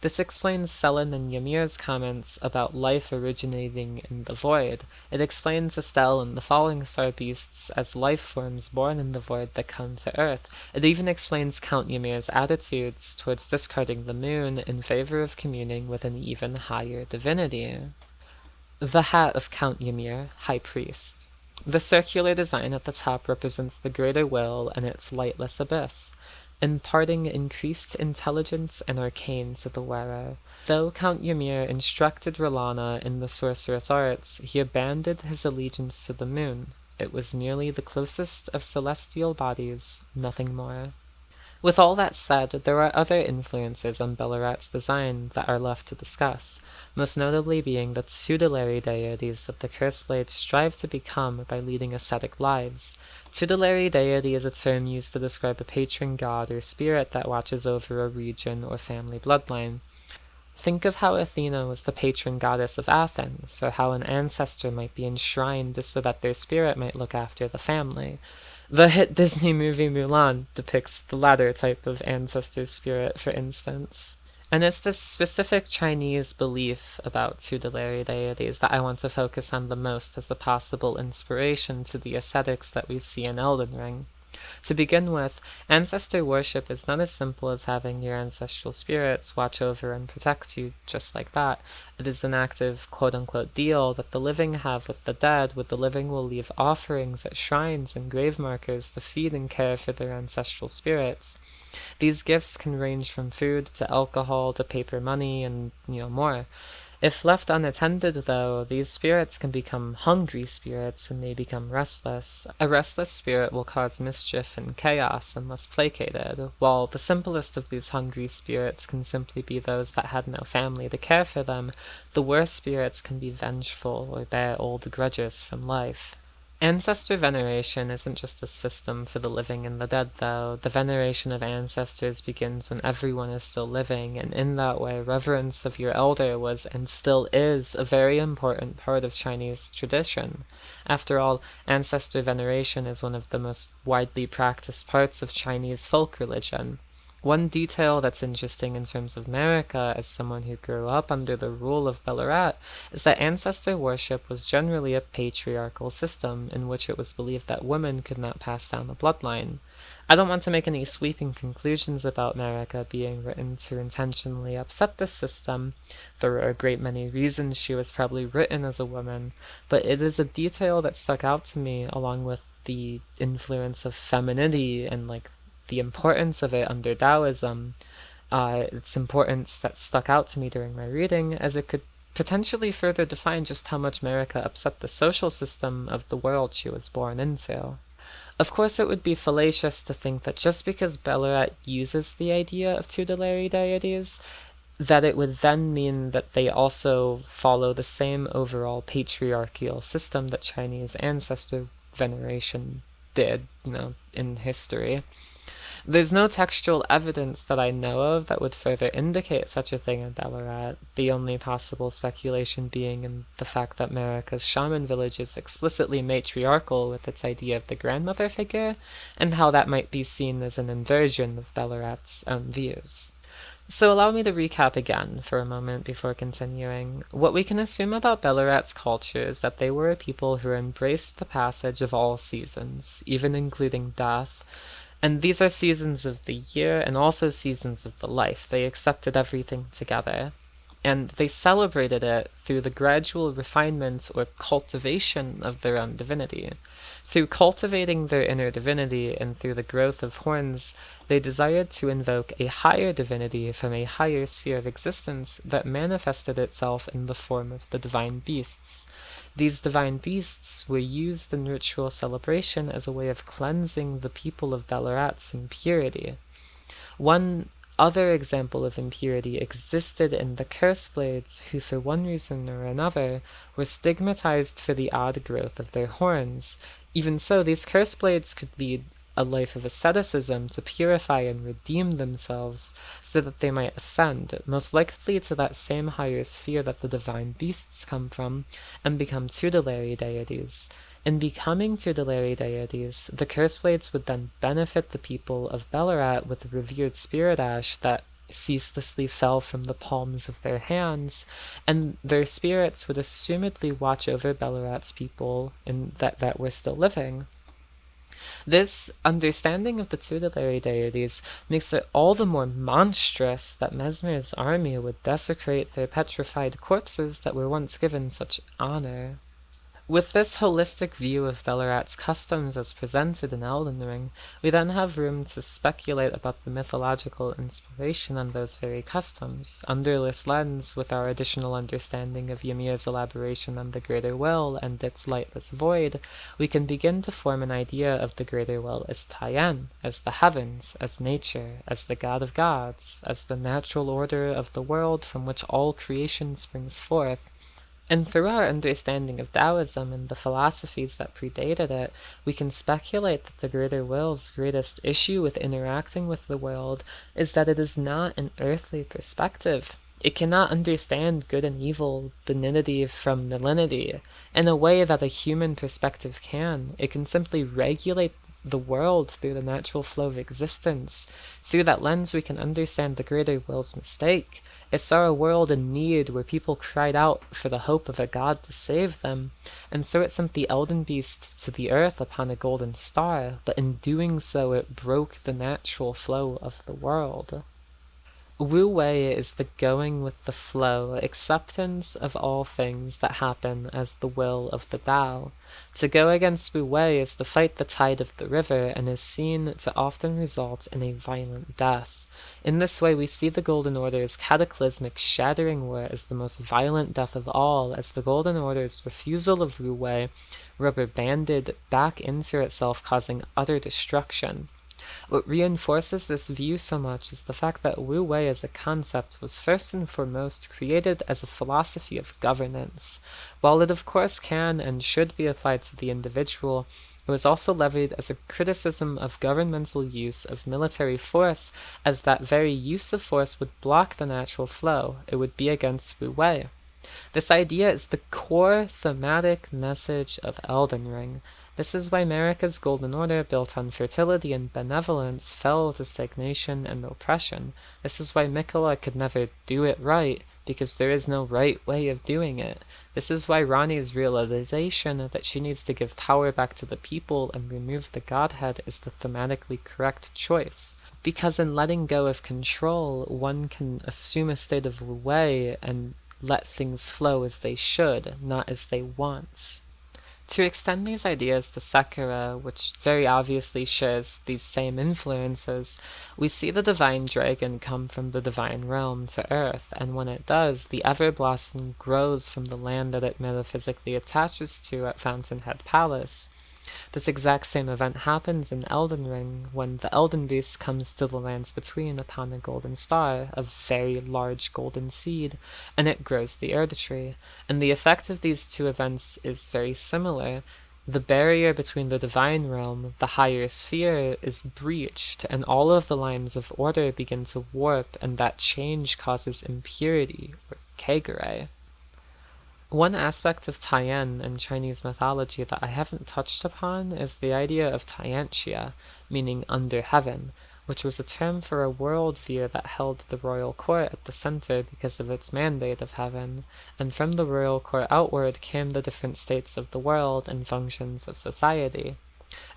This explains Selen and Ymir's comments about life originating in the void. It explains Estelle and the falling star beasts as life forms born in the void that come to Earth. It even explains Count Ymir's attitudes towards discarding the moon in favor of communing with an even higher divinity. The hat of Count Ymir, High Priest. The circular design at the top represents the greater will and its lightless abyss, imparting increased intelligence and arcane to the wearer. Though Count Ymir instructed R'hllana in the sorcerous arts, he abandoned his allegiance to the moon. It was merely the closest of celestial bodies, nothing more. With all that said, there are other influences on Belurat's design that are left to discuss, most notably being the tutelary deities that the Curseblades strive to become by leading ascetic lives. Tutelary deity is a term used to describe a patron god or spirit that watches over a region or family bloodline. Think of how Athena was the patron goddess of Athens, or how an ancestor might be enshrined so that their spirit might look after the family. The hit Disney movie Mulan depicts the latter type of ancestor spirit, for instance. And it's this specific Chinese belief about tutelary deities that I want to focus on the most as a possible inspiration to the ascetics that we see in Elden Ring. To begin with, ancestor worship is not as simple as having your ancestral spirits watch over and protect you just like that. It is an active quote-unquote deal that the living have with the dead, where the living will leave offerings at shrines and grave markers to feed and care for their ancestral spirits. These gifts can range from food to alcohol to paper money and, more. If left unattended, though, these spirits can become hungry spirits and may become restless. A restless spirit will cause mischief and chaos unless placated, while the simplest of these hungry spirits can simply be those that had no family to care for them. The worst spirits can be vengeful or bear old grudges from life. Ancestor veneration isn't just a system for the living and the dead, though. The veneration of ancestors begins when everyone is still living, and in that way, reverence of your elder was and still is a very important part of Chinese tradition. After all, ancestor veneration is one of the most widely practiced parts of Chinese folk religion. One detail that's interesting in terms of America, as someone who grew up under the rule of Belurat, is that ancestor worship was generally a patriarchal system in which it was believed that women could not pass down the bloodline. I don't want to make any sweeping conclusions about America being written to intentionally upset this system. There are a great many reasons she was probably written as a woman, but it is a detail that stuck out to me along with the influence of femininity and the importance of it under Daoism, its importance that stuck out to me during my reading, as it could potentially further define just how much America upset the social system of the world she was born into. Of course, it would be fallacious to think that just because Belurat uses the idea of tutelary deities, that it would then mean that they also follow the same overall patriarchal system that Chinese ancestor veneration did, in history. There's no textual evidence that I know of that would further indicate such a thing in Belurat, the only possible speculation being in the fact that America's shaman village is explicitly matriarchal with its idea of the grandmother figure, and how that might be seen as an inversion of Belurat's own views. So allow me to recap again for a moment before continuing. What we can assume about Belurat's culture is that they were a people who embraced the passage of all seasons, even including death. And these are seasons of the year and also seasons of the life. They accepted everything together. And they celebrated it through the gradual refinement or cultivation of their own divinity. Through cultivating their inner divinity and through the growth of horns, they desired to invoke a higher divinity from a higher sphere of existence that manifested itself in the form of the divine beasts. These divine beasts were used in ritual celebration as a way of cleansing the people of Belurat's impurity. One other example of impurity existed in the Curseblades, who for one reason or another were stigmatized for the odd growth of their horns. Even so, these Curseblades could lead a life of asceticism to purify and redeem themselves so that they might ascend, most likely to that same higher sphere that the divine beasts come from, and become tutelary deities. In becoming tutelary deities, the Curseblades would then benefit the people of Belurat with revered spirit ash that ceaselessly fell from the palms of their hands, and their spirits would assumedly watch over Belurat's people that were still living. This understanding of the tutelary deities makes it all the more monstrous that Mesmer's army would desecrate their petrified corpses that were once given such honor. With this holistic view of Belurat's customs as presented in Elden Ring, we then have room to speculate about the mythological inspiration on those very customs. Under this lens, with our additional understanding of Ymir's elaboration on the greater will and its lightless void, we can begin to form an idea of the greater will as tian, as the heavens, as nature, as the god of gods, as the natural order of the world from which all creation springs forth. And through our understanding of Taoism and the philosophies that predated it, we can speculate that the greater will's greatest issue with interacting with the world is that it is not an earthly perspective. It cannot understand good and evil, benignity from malignity, in a way that a human perspective can. It can simply regulate the world through the natural flow of existence. Through that lens, we can understand the greater will's mistake. It saw a world in need where people cried out for the hope of a god to save them, and so it sent the elden beast to the earth upon a golden star, but in doing so it broke the natural flow of the world. Wu Wei is the going with the flow, acceptance of all things that happen as the will of the Tao. To go against Wu Wei is to fight the tide of the river and is seen to often result in a violent death. In this way we see the Golden Order's cataclysmic shattering war as the most violent death of all, as the Golden Order's refusal of Wu Wei rubber banded back into itself, causing utter destruction. What reinforces this view so much is the fact that Wu Wei as a concept was first and foremost created as a philosophy of governance. While it of course can and should be applied to the individual, it was also levied as a criticism of governmental use of military force, as that very use of force would block the natural flow. It would be against Wu Wei. This idea is the core thematic message of Elden Ring. This is why Marika's Golden Order, built on fertility and benevolence, fell to stagnation and oppression. This is why Miquella could never do it right, because there is no right way of doing it. This is why Ranni's realization that she needs to give power back to the people and remove the godhead is the thematically correct choice. Because in letting go of control, one can assume a state of Wu Wei and let things flow as they should, not as they want. To extend these ideas to Sakura, which very obviously shares these same influences, we see the divine dragon come from the divine realm to Earth, and when it does, the Everblossom grows from the land that it metaphysically attaches to at Fountainhead Palace. This exact same event happens in Elden Ring, when the Elden Beast comes to the lands between upon a golden star, a very large golden seed, and it grows the Erde Tree. And the effect of these two events is very similar. The barrier between the divine realm, the higher sphere, is breached, and all of the lines of order begin to warp, and that change causes impurity, or kegare. One aspect of Tian in Chinese mythology that I haven't touched upon is the idea of Tianxia, meaning under heaven, which was a term for a worldview that held the royal court at the center because of its mandate of heaven, and from the royal court outward came the different states of the world and functions of society.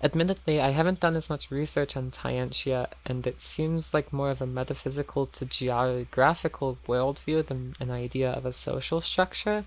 Admittedly, I haven't done as much research on Tianxia, and it seems like more of a metaphysical to geographical worldview than an idea of a social structure.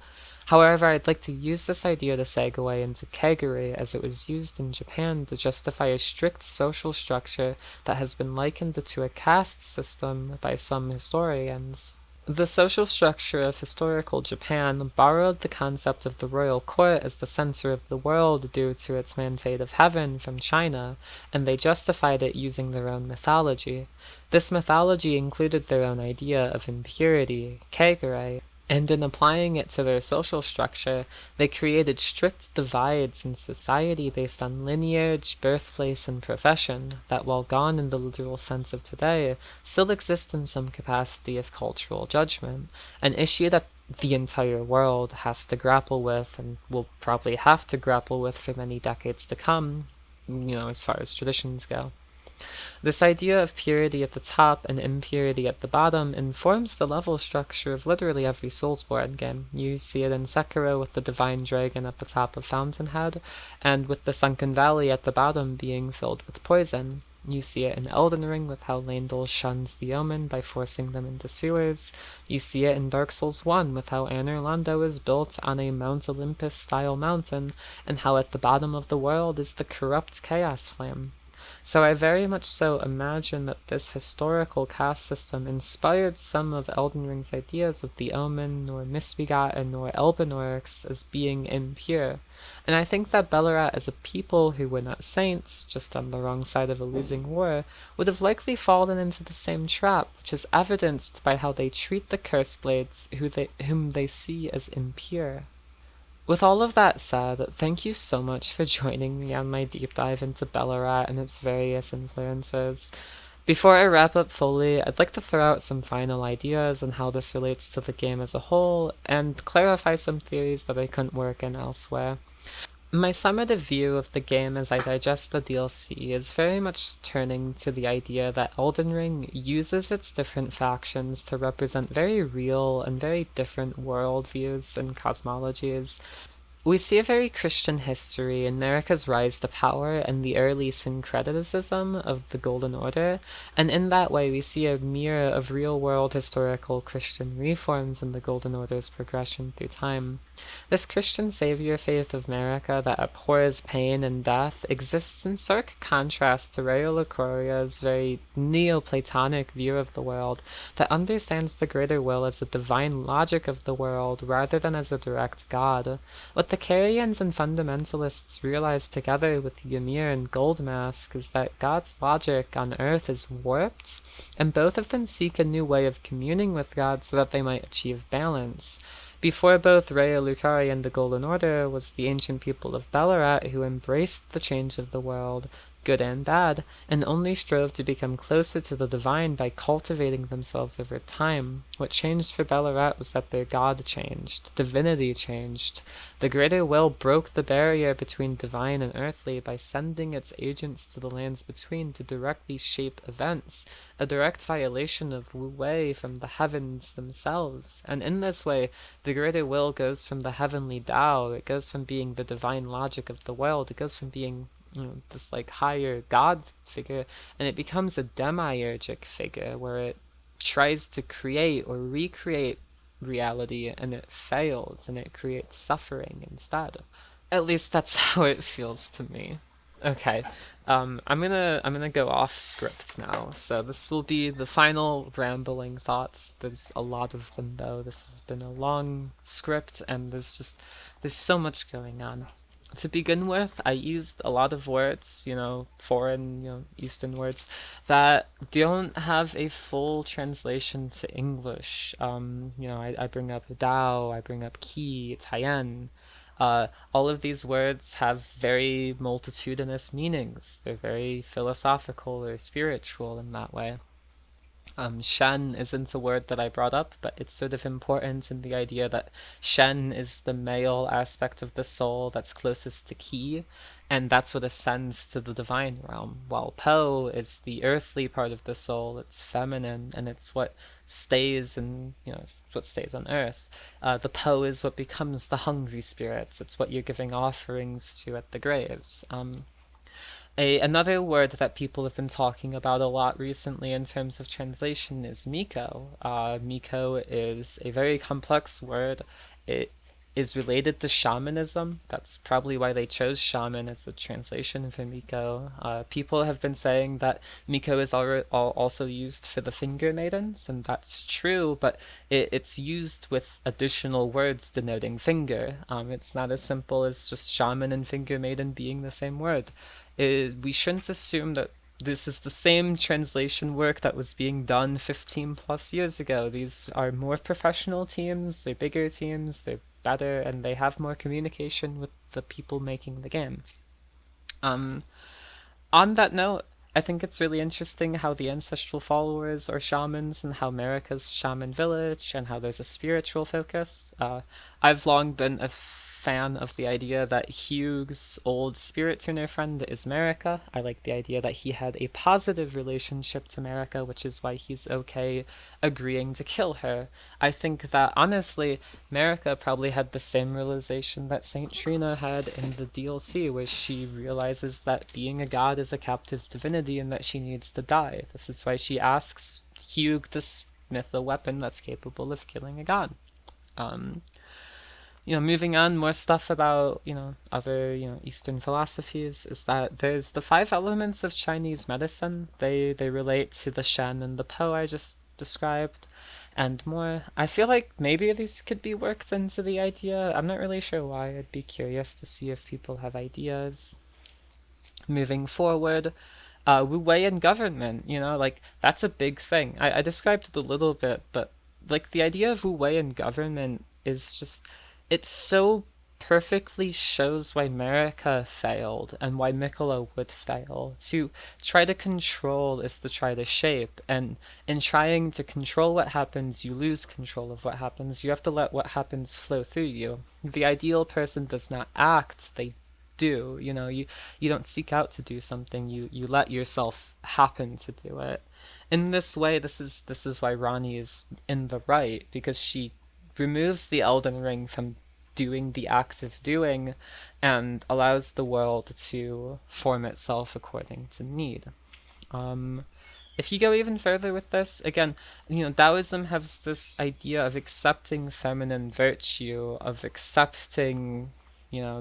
However, I'd like to use this idea to segue into kegare, as it was used in Japan to justify a strict social structure that has been likened to a caste system by some historians. The social structure of historical Japan borrowed the concept of the royal court as the center of the world due to its mandate of heaven from China, and they justified it using their own mythology. This mythology included their own idea of impurity, kegare, and in applying it to their social structure, they created strict divides in society based on lineage, birthplace, and profession that, while gone in the literal sense of today, still exist in some capacity of cultural judgment, an issue that the entire world has to grapple with and will probably have to grapple with for many decades to come, as far as traditions go. This idea of purity at the top and impurity at the bottom informs the level structure of literally every Soulsborne game. You see it in Sekiro with the Divine Dragon at the top of Fountainhead, and with the Sunken Valley at the bottom being filled with poison. You see it in Elden Ring with how Lendl shuns the Omen by forcing them into sewers. You see it in Dark Souls 1 with how Anor Londo is built on a Mount Olympus-style mountain, and how at the bottom of the world is the corrupt Chaos Flame. So I very much so imagine that this historical caste system inspired some of Elden Ring's ideas of the Omen, nor Misbegotten, nor Elbenorix as being impure. And I think that Belurat as a people who were not saints, just on the wrong side of a losing war, would have likely fallen into the same trap, which is evidenced by how they treat the Curseblades whom they see as impure. With all of that said, thank you so much for joining me on my deep dive into Belurat and its various influences. Before I wrap up fully, I'd like to throw out some final ideas on how this relates to the game as a whole, and clarify some theories that I couldn't work in elsewhere. My summative view of the game as I digest the DLC is very much turning to the idea that Elden Ring uses its different factions to represent very real and very different worldviews and cosmologies. We see a very Christian history in America's rise to power and the early syncretism of the Golden Order, and in that way we see a mirror of real-world historical Christian reforms in the Golden Order's progression through time. This Christian savior faith of America that abhors pain and death exists in stark contrast to Rayo Lucoria's very Neoplatonic view of the world that understands the greater will as a divine logic of the world rather than as a direct god. What the Carians and fundamentalists realize together with Ymir and Goldmask is that God's logic on Earth is warped, and both of them seek a new way of communing with God so that they might achieve balance. Before both Raya Lucaria and the Golden Order was the ancient people of Belurat who embraced the change of the world, good and bad, and only strove to become closer to the divine by cultivating themselves over time. What changed for Belurat was that their god changed, divinity changed. The greater will broke the barrier between divine and earthly by sending its agents to the lands between to directly shape events, a direct violation of Wu Wei from the heavens themselves. And in this way, the greater will goes from the heavenly Tao, it goes from being the divine logic of the world, it goes from being this like higher god figure, and it becomes a demiurgic figure where it tries to create or recreate reality and it fails and it creates suffering instead. At least that's how it feels to me. Okay, I'm gonna go off script now. So this will be the final rambling thoughts. There's a lot of them though. This has been a long script, and there's so much going on. To begin with, I used a lot of words, foreign, Eastern words, that don't have a full translation to English. I bring up Dao, I bring up Qi, Tian. All of these words have very multitudinous meanings. They're very philosophical or spiritual in that way. Shen isn't a word that I brought up, but it's sort of important in the idea that Shen is the male aspect of the soul that's closest to Qi, and that's what ascends to the divine realm, while Po is the earthly part of the soul, it's feminine, and it's what stays it's what stays on earth. The Po is what becomes the hungry spirits, it's what you're giving offerings to at the graves. Another word that people have been talking about a lot recently in terms of translation is Miko. Miko is a very complex word. It is related to shamanism. That's probably why they chose shaman as a translation for Miko. People have been saying that Miko is also used for the finger maidens, and that's true, but it's used with additional words denoting finger. It's not as simple as just shaman and finger maiden being the same word. We shouldn't assume that this is the same translation work that was being done 15 plus years ago. These are more professional teams, they're bigger teams, they're better, and they have more communication with the people making the game. On that note, I think it's really interesting how the ancestral followers are shamans and how America's shaman village and how there's a spiritual focus. I've long been a fan of the idea that Hugh's old spirit tuner friend is Marika. I like the idea that he had a positive relationship to Marika, which is why he's okay agreeing to kill her. I think that honestly, Marika probably had the same realization that Saint Trina had in the DLC, where she realizes that being a god is a captive divinity and that she needs to die. This is why she asks Hugh to smith a weapon that's capable of killing a god. Um, Moving on, more stuff about, other, Eastern philosophies is that there's the five elements of Chinese medicine. They relate to the Shen and the Po I just described, and more. I feel like maybe these could be worked into the idea. I'm not really sure why. I'd be curious to see if people have ideas. Moving forward, Wu Wei and government, like, that's a big thing. I described it a little bit, but, like, the idea of Wu Wei and government is just, it so perfectly shows why America failed and why Mikola would fail. To try to control is to try to shape, and in trying to control what happens, you lose control of what happens. You have to let what happens flow through you. The ideal person does not act, they do. You don't seek out to do something, you let yourself happen to do it. In this way, this is why Ronnie is in the right, because she removes the Elden Ring from doing the act of doing and allows the world to form itself according to need. If you go even further with this, again, Taoism has this idea of accepting feminine virtue, of accepting,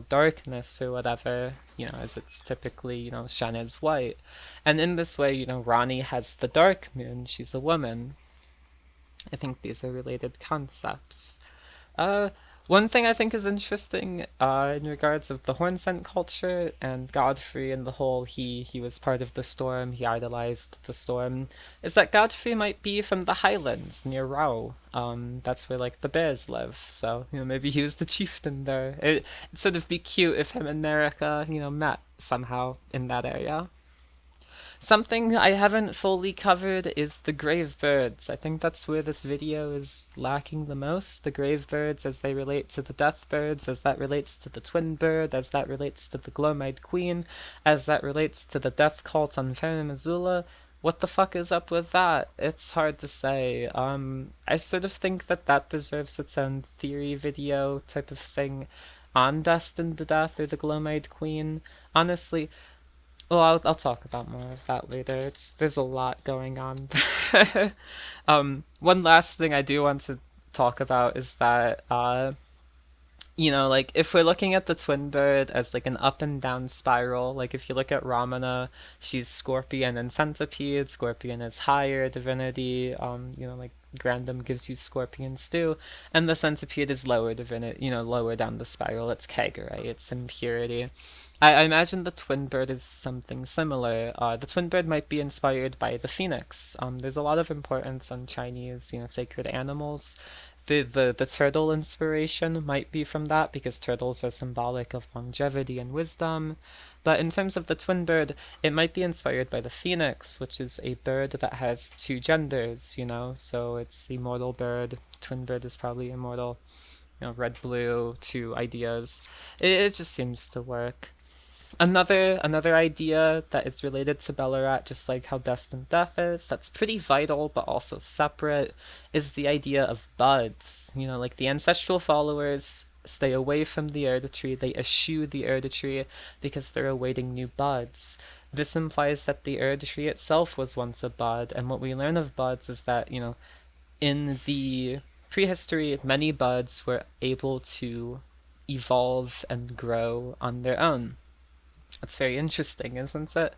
darkness or whatever, as it's typically, Shen is white. And in this way, Rani has the dark moon, she's a woman. I think these are related concepts. One thing I think is interesting in regards of the Hornsent culture and Godfrey and the whole he was part of the storm, he idolized the storm, is that Godfrey might be from the highlands near Rao. That's where like the bears live, so maybe he was the chieftain there. It'd sort of be cute if him and Marika met somehow in that area. Something I haven't fully covered is the grave birds. I think that's where this video is lacking the most. The grave birds as they relate to the death birds, as that relates to the twin bird, as that relates to the gloam-eyed queen, as that relates to the death cult on Farum Azula. What the fuck is up with that? It's hard to say. I sort of think that deserves its own theory video type of thing on Destined to Death or the gloam-eyed queen. Honestly, well, I'll talk about more of that later. There's a lot going on. One last thing I do want to talk about is that like if we're looking at the twin bird as like an up and down spiral, like if you look at Ramana, she's Scorpion and Centipede. Scorpion is higher divinity. Like Grandam gives you Scorpions too, and the Centipede is lower divinity. Lower down the spiral. It's Kagure. It's impurity. I imagine the twin bird is something similar. The twin bird might be inspired by the phoenix. There's a lot of importance on Chinese, sacred animals. The turtle inspiration might be from that because turtles are symbolic of longevity and wisdom. But in terms of the twin bird, it might be inspired by the phoenix, which is a bird that has two genders, so it's immortal bird. Twin bird is probably immortal. Red, blue, two ideas. It just seems to work. Another idea that is related to Belurat, just like how Destined Death is, that's pretty vital but also separate, is the idea of buds. Like the ancestral followers stay away from the Erde tree, they eschew the Erde tree because they're awaiting new buds. This implies that the Erde tree itself was once a bud, and what we learn of buds is that, in the prehistory, many buds were able to evolve and grow on their own. That's very interesting, isn't it?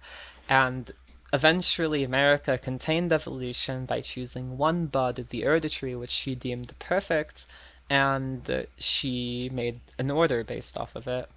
And eventually America contained evolution by choosing one bud of the Erde tree, which she deemed perfect, and she made an order based off of it.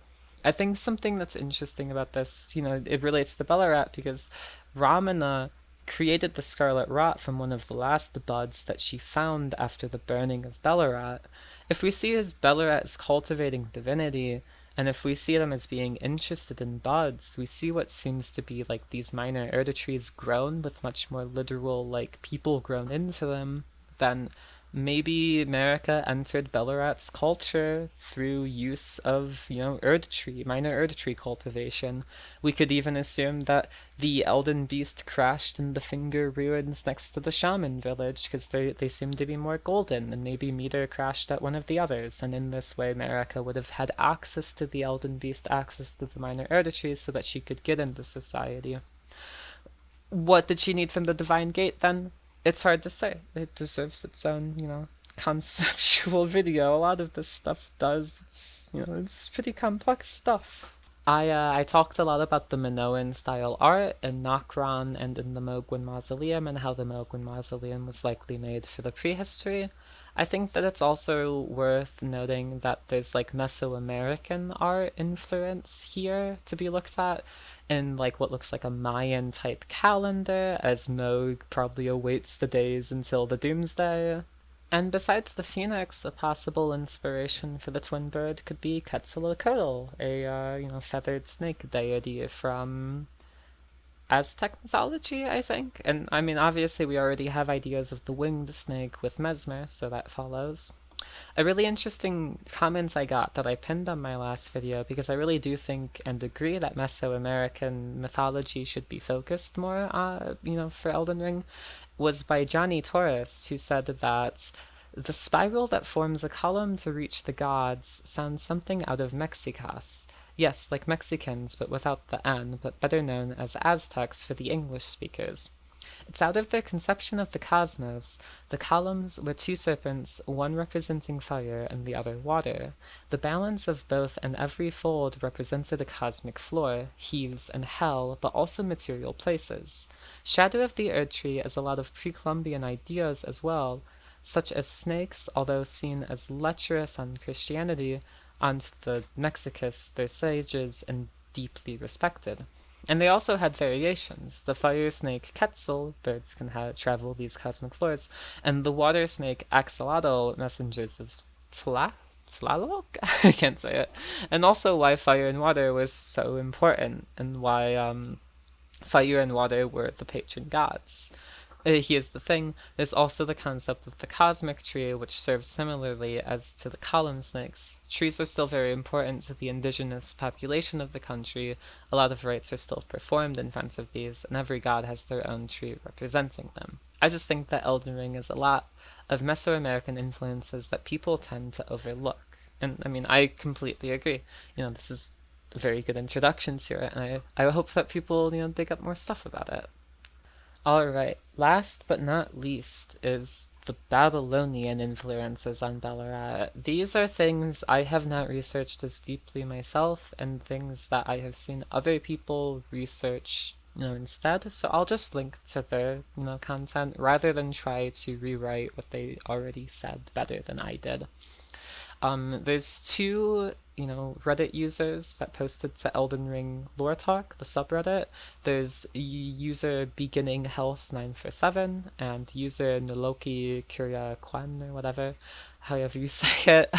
I think something that's interesting about this, it relates to Belurat because Ramana created the Scarlet Rot from one of the last buds that she found after the burning of Belurat. If we see as Belurat as cultivating divinity, and if we see them as being interested in buds, we see what seems to be like these minor Erde trees grown with much more literal, like, people grown into them, then Maybe America entered Belurat's culture through use of, Erd tree, minor Erd tree cultivation. We could even assume that the Elden Beast crashed in the Finger ruins next to the Shaman village because they seem to be more golden, and maybe Meter crashed at one of the others, and in this way America would have had access to the Elden Beast, access to the minor Erd tree, so that she could get into society. What did she need from the Divine Gate then? It's hard to say. It deserves its own, conceptual video. A lot of this stuff does. It's pretty complex stuff. I talked a lot about the Minoan style art in Nokron and in the Mogwin Mausoleum, and how the Mogwin Mausoleum was likely made for the prehistory. I think that it's also worth noting that there's like Mesoamerican art influence here to be looked at in like what looks like a Mayan type calendar, as Moog probably awaits the days until the doomsday. And besides the phoenix, the possible inspiration for the twin bird could be Quetzalcoatl, a feathered snake deity from Aztec mythology, I think. And I mean, obviously, we already have ideas of the winged snake with Mesmer, so that follows. A really interesting comment I got that I pinned on my last video, because I really do think and agree that Mesoamerican mythology should be focused more, for Elden Ring, was by Johnny Torres, who said that the spiral that forms a column to reach the gods sounds something out of Mexicas. Yes, like Mexicans, but without the N, but better known as Aztecs for the English speakers. It's out of their conception of the cosmos. The columns were two serpents, one representing fire and the other water. The balance of both and every fold represented a cosmic floor, heaves and hell, but also material places. Shadow of the Erd Tree has a lot of pre-Columbian ideas as well, such as snakes, although seen as lecherous on Christianity, on the Mexicas, their sages, and deeply respected. And they also had variations. The fire snake Quetzal, birds can travel these cosmic floors, and the water snake Axolotl, messengers of Tlaloc? I can't say it. And also why fire and water was so important, and why fire and water were the patron gods. Here's the thing, there's also the concept of the cosmic tree, which serves similarly as to the column snakes. Trees are still very important to the indigenous population of the country. A lot of rites are still performed in front of these, and every god has their own tree representing them. I just think that Elden Ring is a lot of Mesoamerican influences that people tend to overlook. And I mean, I completely agree. This is a very good introduction to it, and I hope that people, dig up more stuff about it. Alright, last but not least is the Babylonian influences on Belurat. These are things I have not researched as deeply myself, and things that I have seen other people research, instead. So I'll just link to their, content rather than try to rewrite what they already said better than I did. There's two, Reddit users that posted to Elden Ring Lore Talk, the subreddit. There's user Beginning Health 947 and user Noloki Kuria Kwan or whatever, however you say it.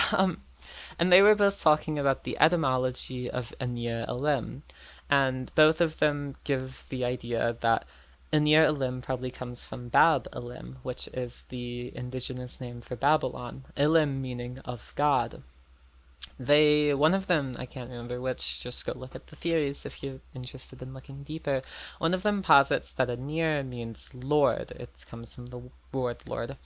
And they were both talking about the etymology of Enir-Ilim, and both of them give the idea that Enir-Ilim probably comes from Bab-Ilim, which is the indigenous name for Babylon, Ilim meaning of God. One of them, I can't remember which, just go look at the theories if you're interested in looking deeper. One of them posits that Enir means Lord, it comes from the word Lord,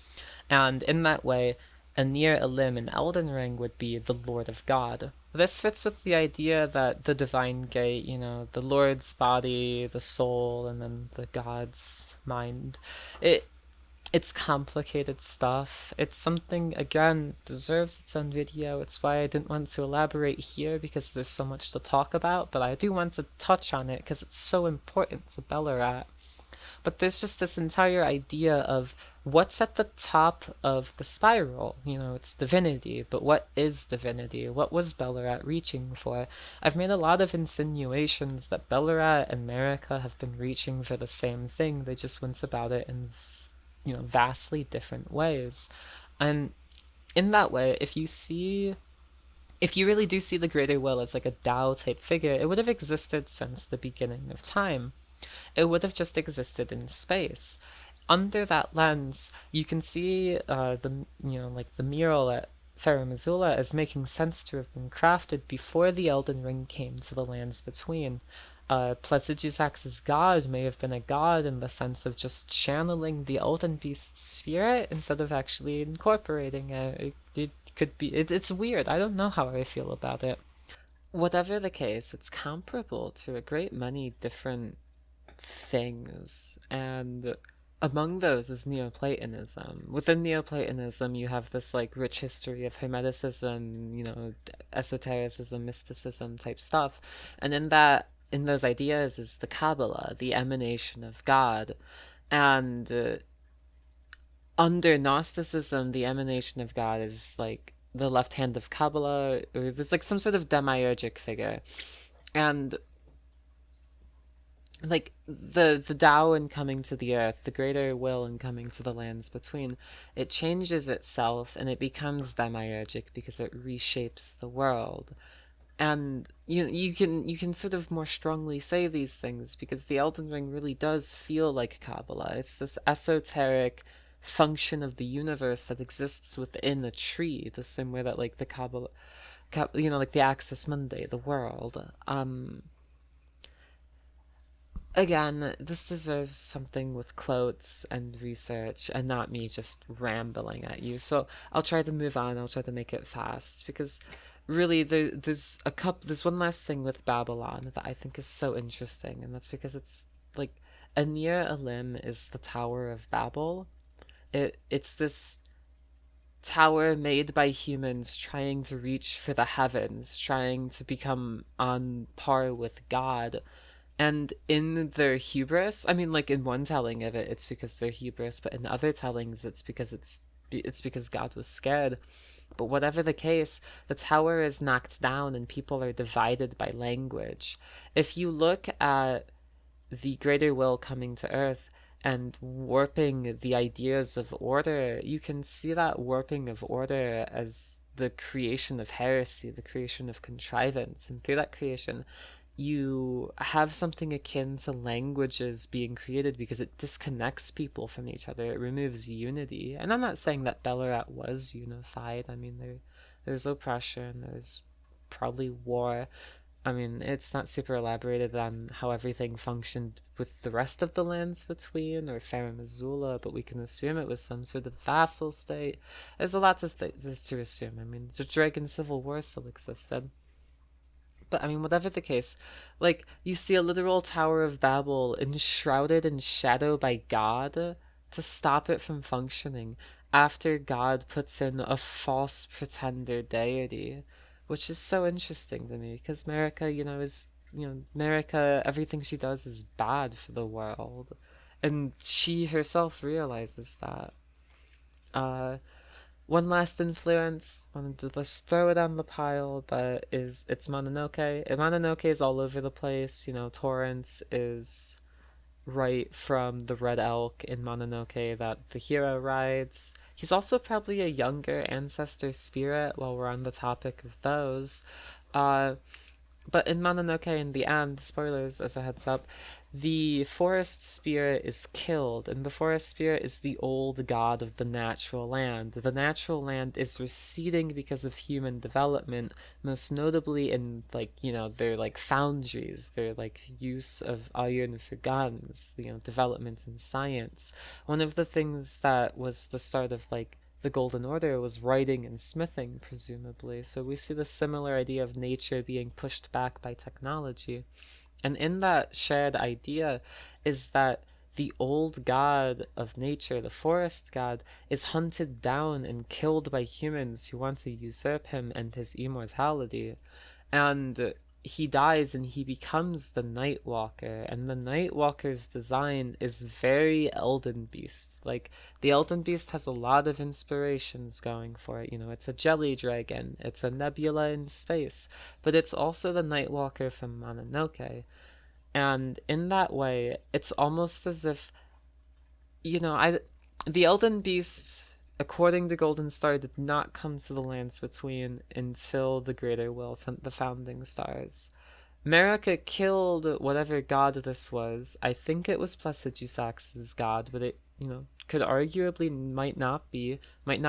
and in that way, Enir-Ilim in Elden Ring would be the Lord of God. This fits with the idea that the Divine Gate, the Lord's body, the soul, and then the God's mind. It's complicated stuff. It's something, again, deserves its own video. It's why I didn't want to elaborate here, because there's so much to talk about, but I do want to touch on it because it's so important to Belurat. But there's just this entire idea of what's at the top of the spiral. It's divinity, but what is divinity? What was Belurat reaching for? I've made a lot of insinuations that Belurat and Marika have been reaching for the same thing. They just went about it in, vastly different ways. And in that way, if you really do see the greater will as like a Tao type figure, it would have existed since the beginning of time. It would have just existed in space. under that lens, you can see the mural at Farum Azula as making sense to have been crafted before the Elden Ring came to the lands between. Plesidusac's god may have been a god in the sense of just channeling the Elden Beast's spirit instead of actually incorporating it. It could be. It's weird. I don't know how I feel about it. Whatever the case, it's comparable to a great many different things, and among those is Neoplatonism. Within Neoplatonism, you have this like rich history of Hermeticism, esotericism, mysticism type stuff, and in those ideas is the Kabbalah, the emanation of God, and under Gnosticism, the emanation of God is like the left hand of Kabbalah, or there's like some sort of demiurgic figure, and like the Tao in coming to the earth, the greater will in coming to the lands between, it changes itself and it becomes demiurgic because it reshapes the world. And you can sort of more strongly say these things because the Elden Ring really does feel like Kabbalah. It's this esoteric function of the universe that exists within a tree, the same way that like the Kabbalah, like the Axis Mundi, the world. Again, this deserves something with quotes and research and not me just rambling at you. So I'll try to move on. I'll try to make it fast because really there's one last thing with Babylon that I think is so interesting, and that's because it's like Enir-Ilim is the Tower of Babel. It's this tower made by humans trying to reach for the heavens, trying to become on par with God. And in their hubris, I mean, like in one telling of it, it's because they're hubris, but in other tellings, it's because God was scared. But whatever the case, the tower is knocked down and people are divided by language. If you look at the greater will coming to Earth and warping the ideas of order, you can see that warping of order as the creation of heresy, the creation of contrivance. And through that creation, you have something akin to languages being created because it disconnects people from each other. It removes unity. And I'm not saying that Belurat was unified. I mean, there's oppression, there's probably war. I mean, it's not super elaborated on how everything functioned with the rest of the lands between, or Farum Azula, but we can assume it was some sort of vassal state. There's a lot of things to assume. I mean, the Dragon Civil War still existed. But I mean, whatever the case, like, you see a literal Tower of Babel enshrouded in shadow by God to stop it from functioning after God puts in a false pretender deity, which is so interesting to me because America, America, everything she does is bad for the world. And she herself realizes that. Uh, One last influence, wanted to just throw it on the pile, but it's Mononoke. And Mononoke is all over the place. Torrance is right from the Red Elk in Mononoke that the hero rides. He's also probably a younger ancestor spirit while we're on the topic of those. Uh, but in Mononoke, in the end, spoilers as a heads up, the forest spirit is killed, and the forest spirit is the old god of the natural land. The natural land is receding because of human development, most notably in, their, foundries, their, use of iron for guns, developments in science. One of the things that was the start of, the Golden Order was writing and smithing, presumably. So we see the similar idea of nature being pushed back by technology. And in that shared idea is that the old god of nature, the forest god, is hunted down and killed by humans who want to usurp him and his immortality. And he dies and he becomes the Nightwalker, and the Nightwalker's design is very Elden Beast. Like, the Elden Beast has a lot of inspirations going for it. It's a jelly dragon, it's a nebula in space, but it's also the Nightwalker from Mononoke. And in that way, it's almost as if, the Elden Beast, according to Golden Star, did not come to the lands between until the Greater Will sent the founding stars. Marika killed whatever god this was. I think it was Placidusac's god, but could arguably might not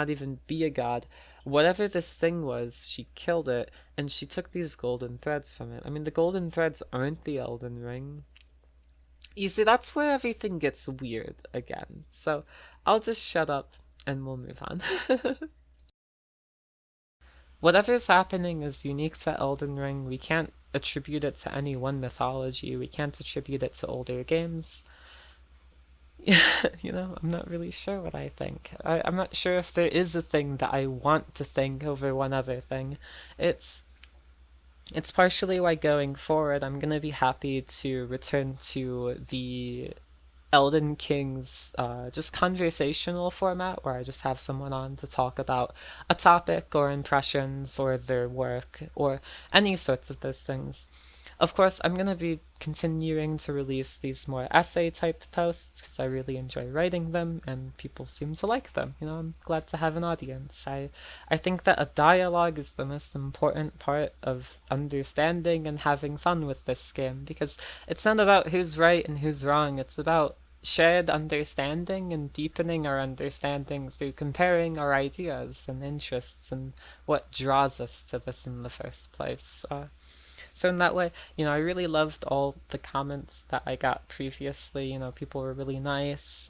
even be a god. Whatever this thing was, she killed it, and she took these golden threads from it. I mean, the golden threads aren't the Elden Ring. You see, that's where everything gets weird again. So I'll just shut up and we'll move on. Whatever's happening is unique to Elden Ring. We can't attribute it to any one mythology. We can't attribute it to older games. I'm not really sure what I think. I'm not sure if there is a thing that I want to think over one other thing. It's it's partially why going forward I'm gonna be happy to return to the Elden King's just conversational format where I just have someone on to talk about a topic or impressions or their work or any sorts of those things. Of course, I'm going to be continuing to release these more essay type posts because I really enjoy writing them and people seem to like them. I'm glad to have an audience. I think that a dialogue is the most important part of understanding and having fun with this game because it's not about who's right and who's wrong. It's about shared understanding and deepening our understanding through comparing our ideas and interests and what draws us to this in the first place. So in that way, I really loved all the comments that I got previously. People were really nice.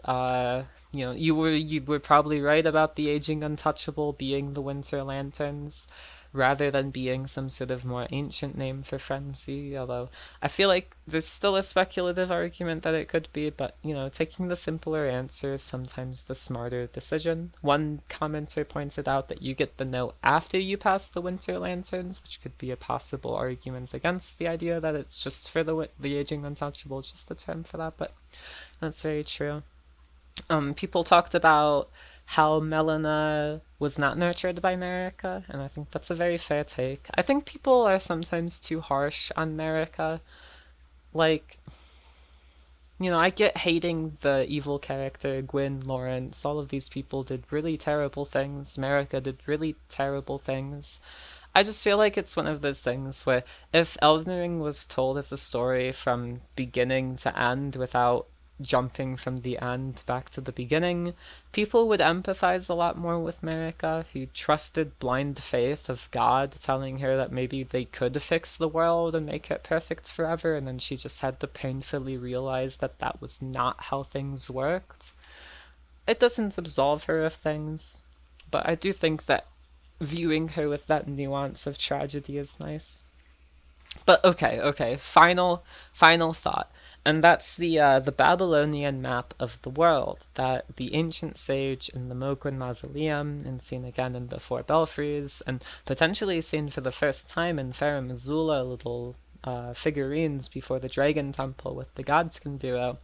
You were probably right about the aging untouchable being the Winter Lanterns, rather than being some sort of more ancient name for frenzy. Although I feel like there's still a speculative argument that it could be, but taking the simpler answer is sometimes the smarter decision. One commenter pointed out that you get the note after you pass the Winter Lanterns, which could be a possible argument against the idea that it's just for the aging untouchable, it's just a term for that, but that's very true. People talked about how Melina was not nurtured by Marika, and I think that's a very fair take. I think people are sometimes too harsh on Marika. Like, I get hating the evil character, Gwyn, Lawrence, all of these people did really terrible things. Marika did really terrible things. I just feel like it's one of those things where if Elden Ring was told as a story from beginning to end without jumping from the end back to the beginning, people would empathize a lot more with Marika, who trusted blind faith of God telling her that maybe they could fix the world and make it perfect forever, and then she just had to painfully realize that that was not how things worked. It doesn't absolve her of things, but I do think that viewing her with that nuance of tragedy is nice. But okay. Final thought, and that's the Babylonian map of the world that the ancient sage in the Mogwen Mausoleum, and seen again in the Four Belfries, and potentially seen for the first time in Farum Azula, little figurines before the Dragon Temple with the gods can duo,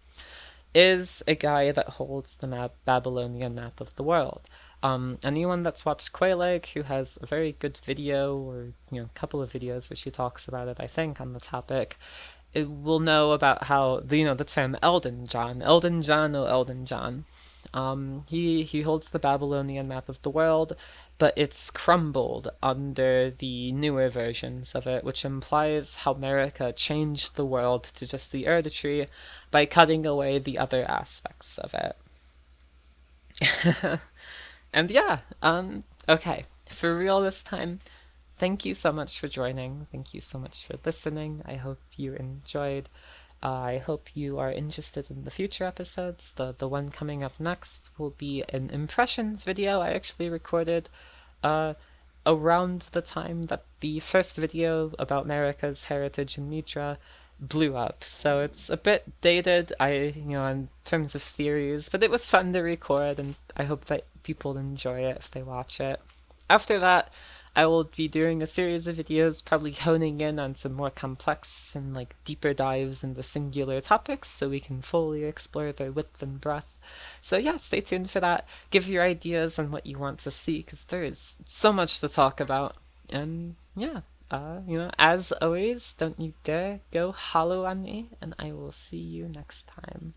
is a guy that holds the Babylonian map of the world. Anyone that's watched Quayleg, who has a very good video, or a couple of videos where she talks about it, I think, on the topic, it will know about how the term Elden John, Elden John, oh Elden John. He holds the Babylonian map of the world, but it's crumbled under the newer versions of it, which implies how America changed the world to just the Erde tree by cutting away the other aspects of it. And yeah, okay, for real this time, thank you so much for joining. Thank you so much for listening. I hope you enjoyed. I hope you are interested in the future episodes. The one coming up next will be an impressions video I actually recorded uh, around the time that the first video about America's heritage in Mitra blew up. So it's a bit dated, in terms of theories, but it was fun to record, and I hope that people enjoy it if they watch it. After that, I will be doing a series of videos, probably honing in on some more complex and deeper dives into singular topics so we can fully explore their width and breadth. So yeah, stay tuned for that. Give your ideas on what you want to see, because there is so much to talk about. And yeah, as always, don't you dare go hollow on me, and I will see you next time.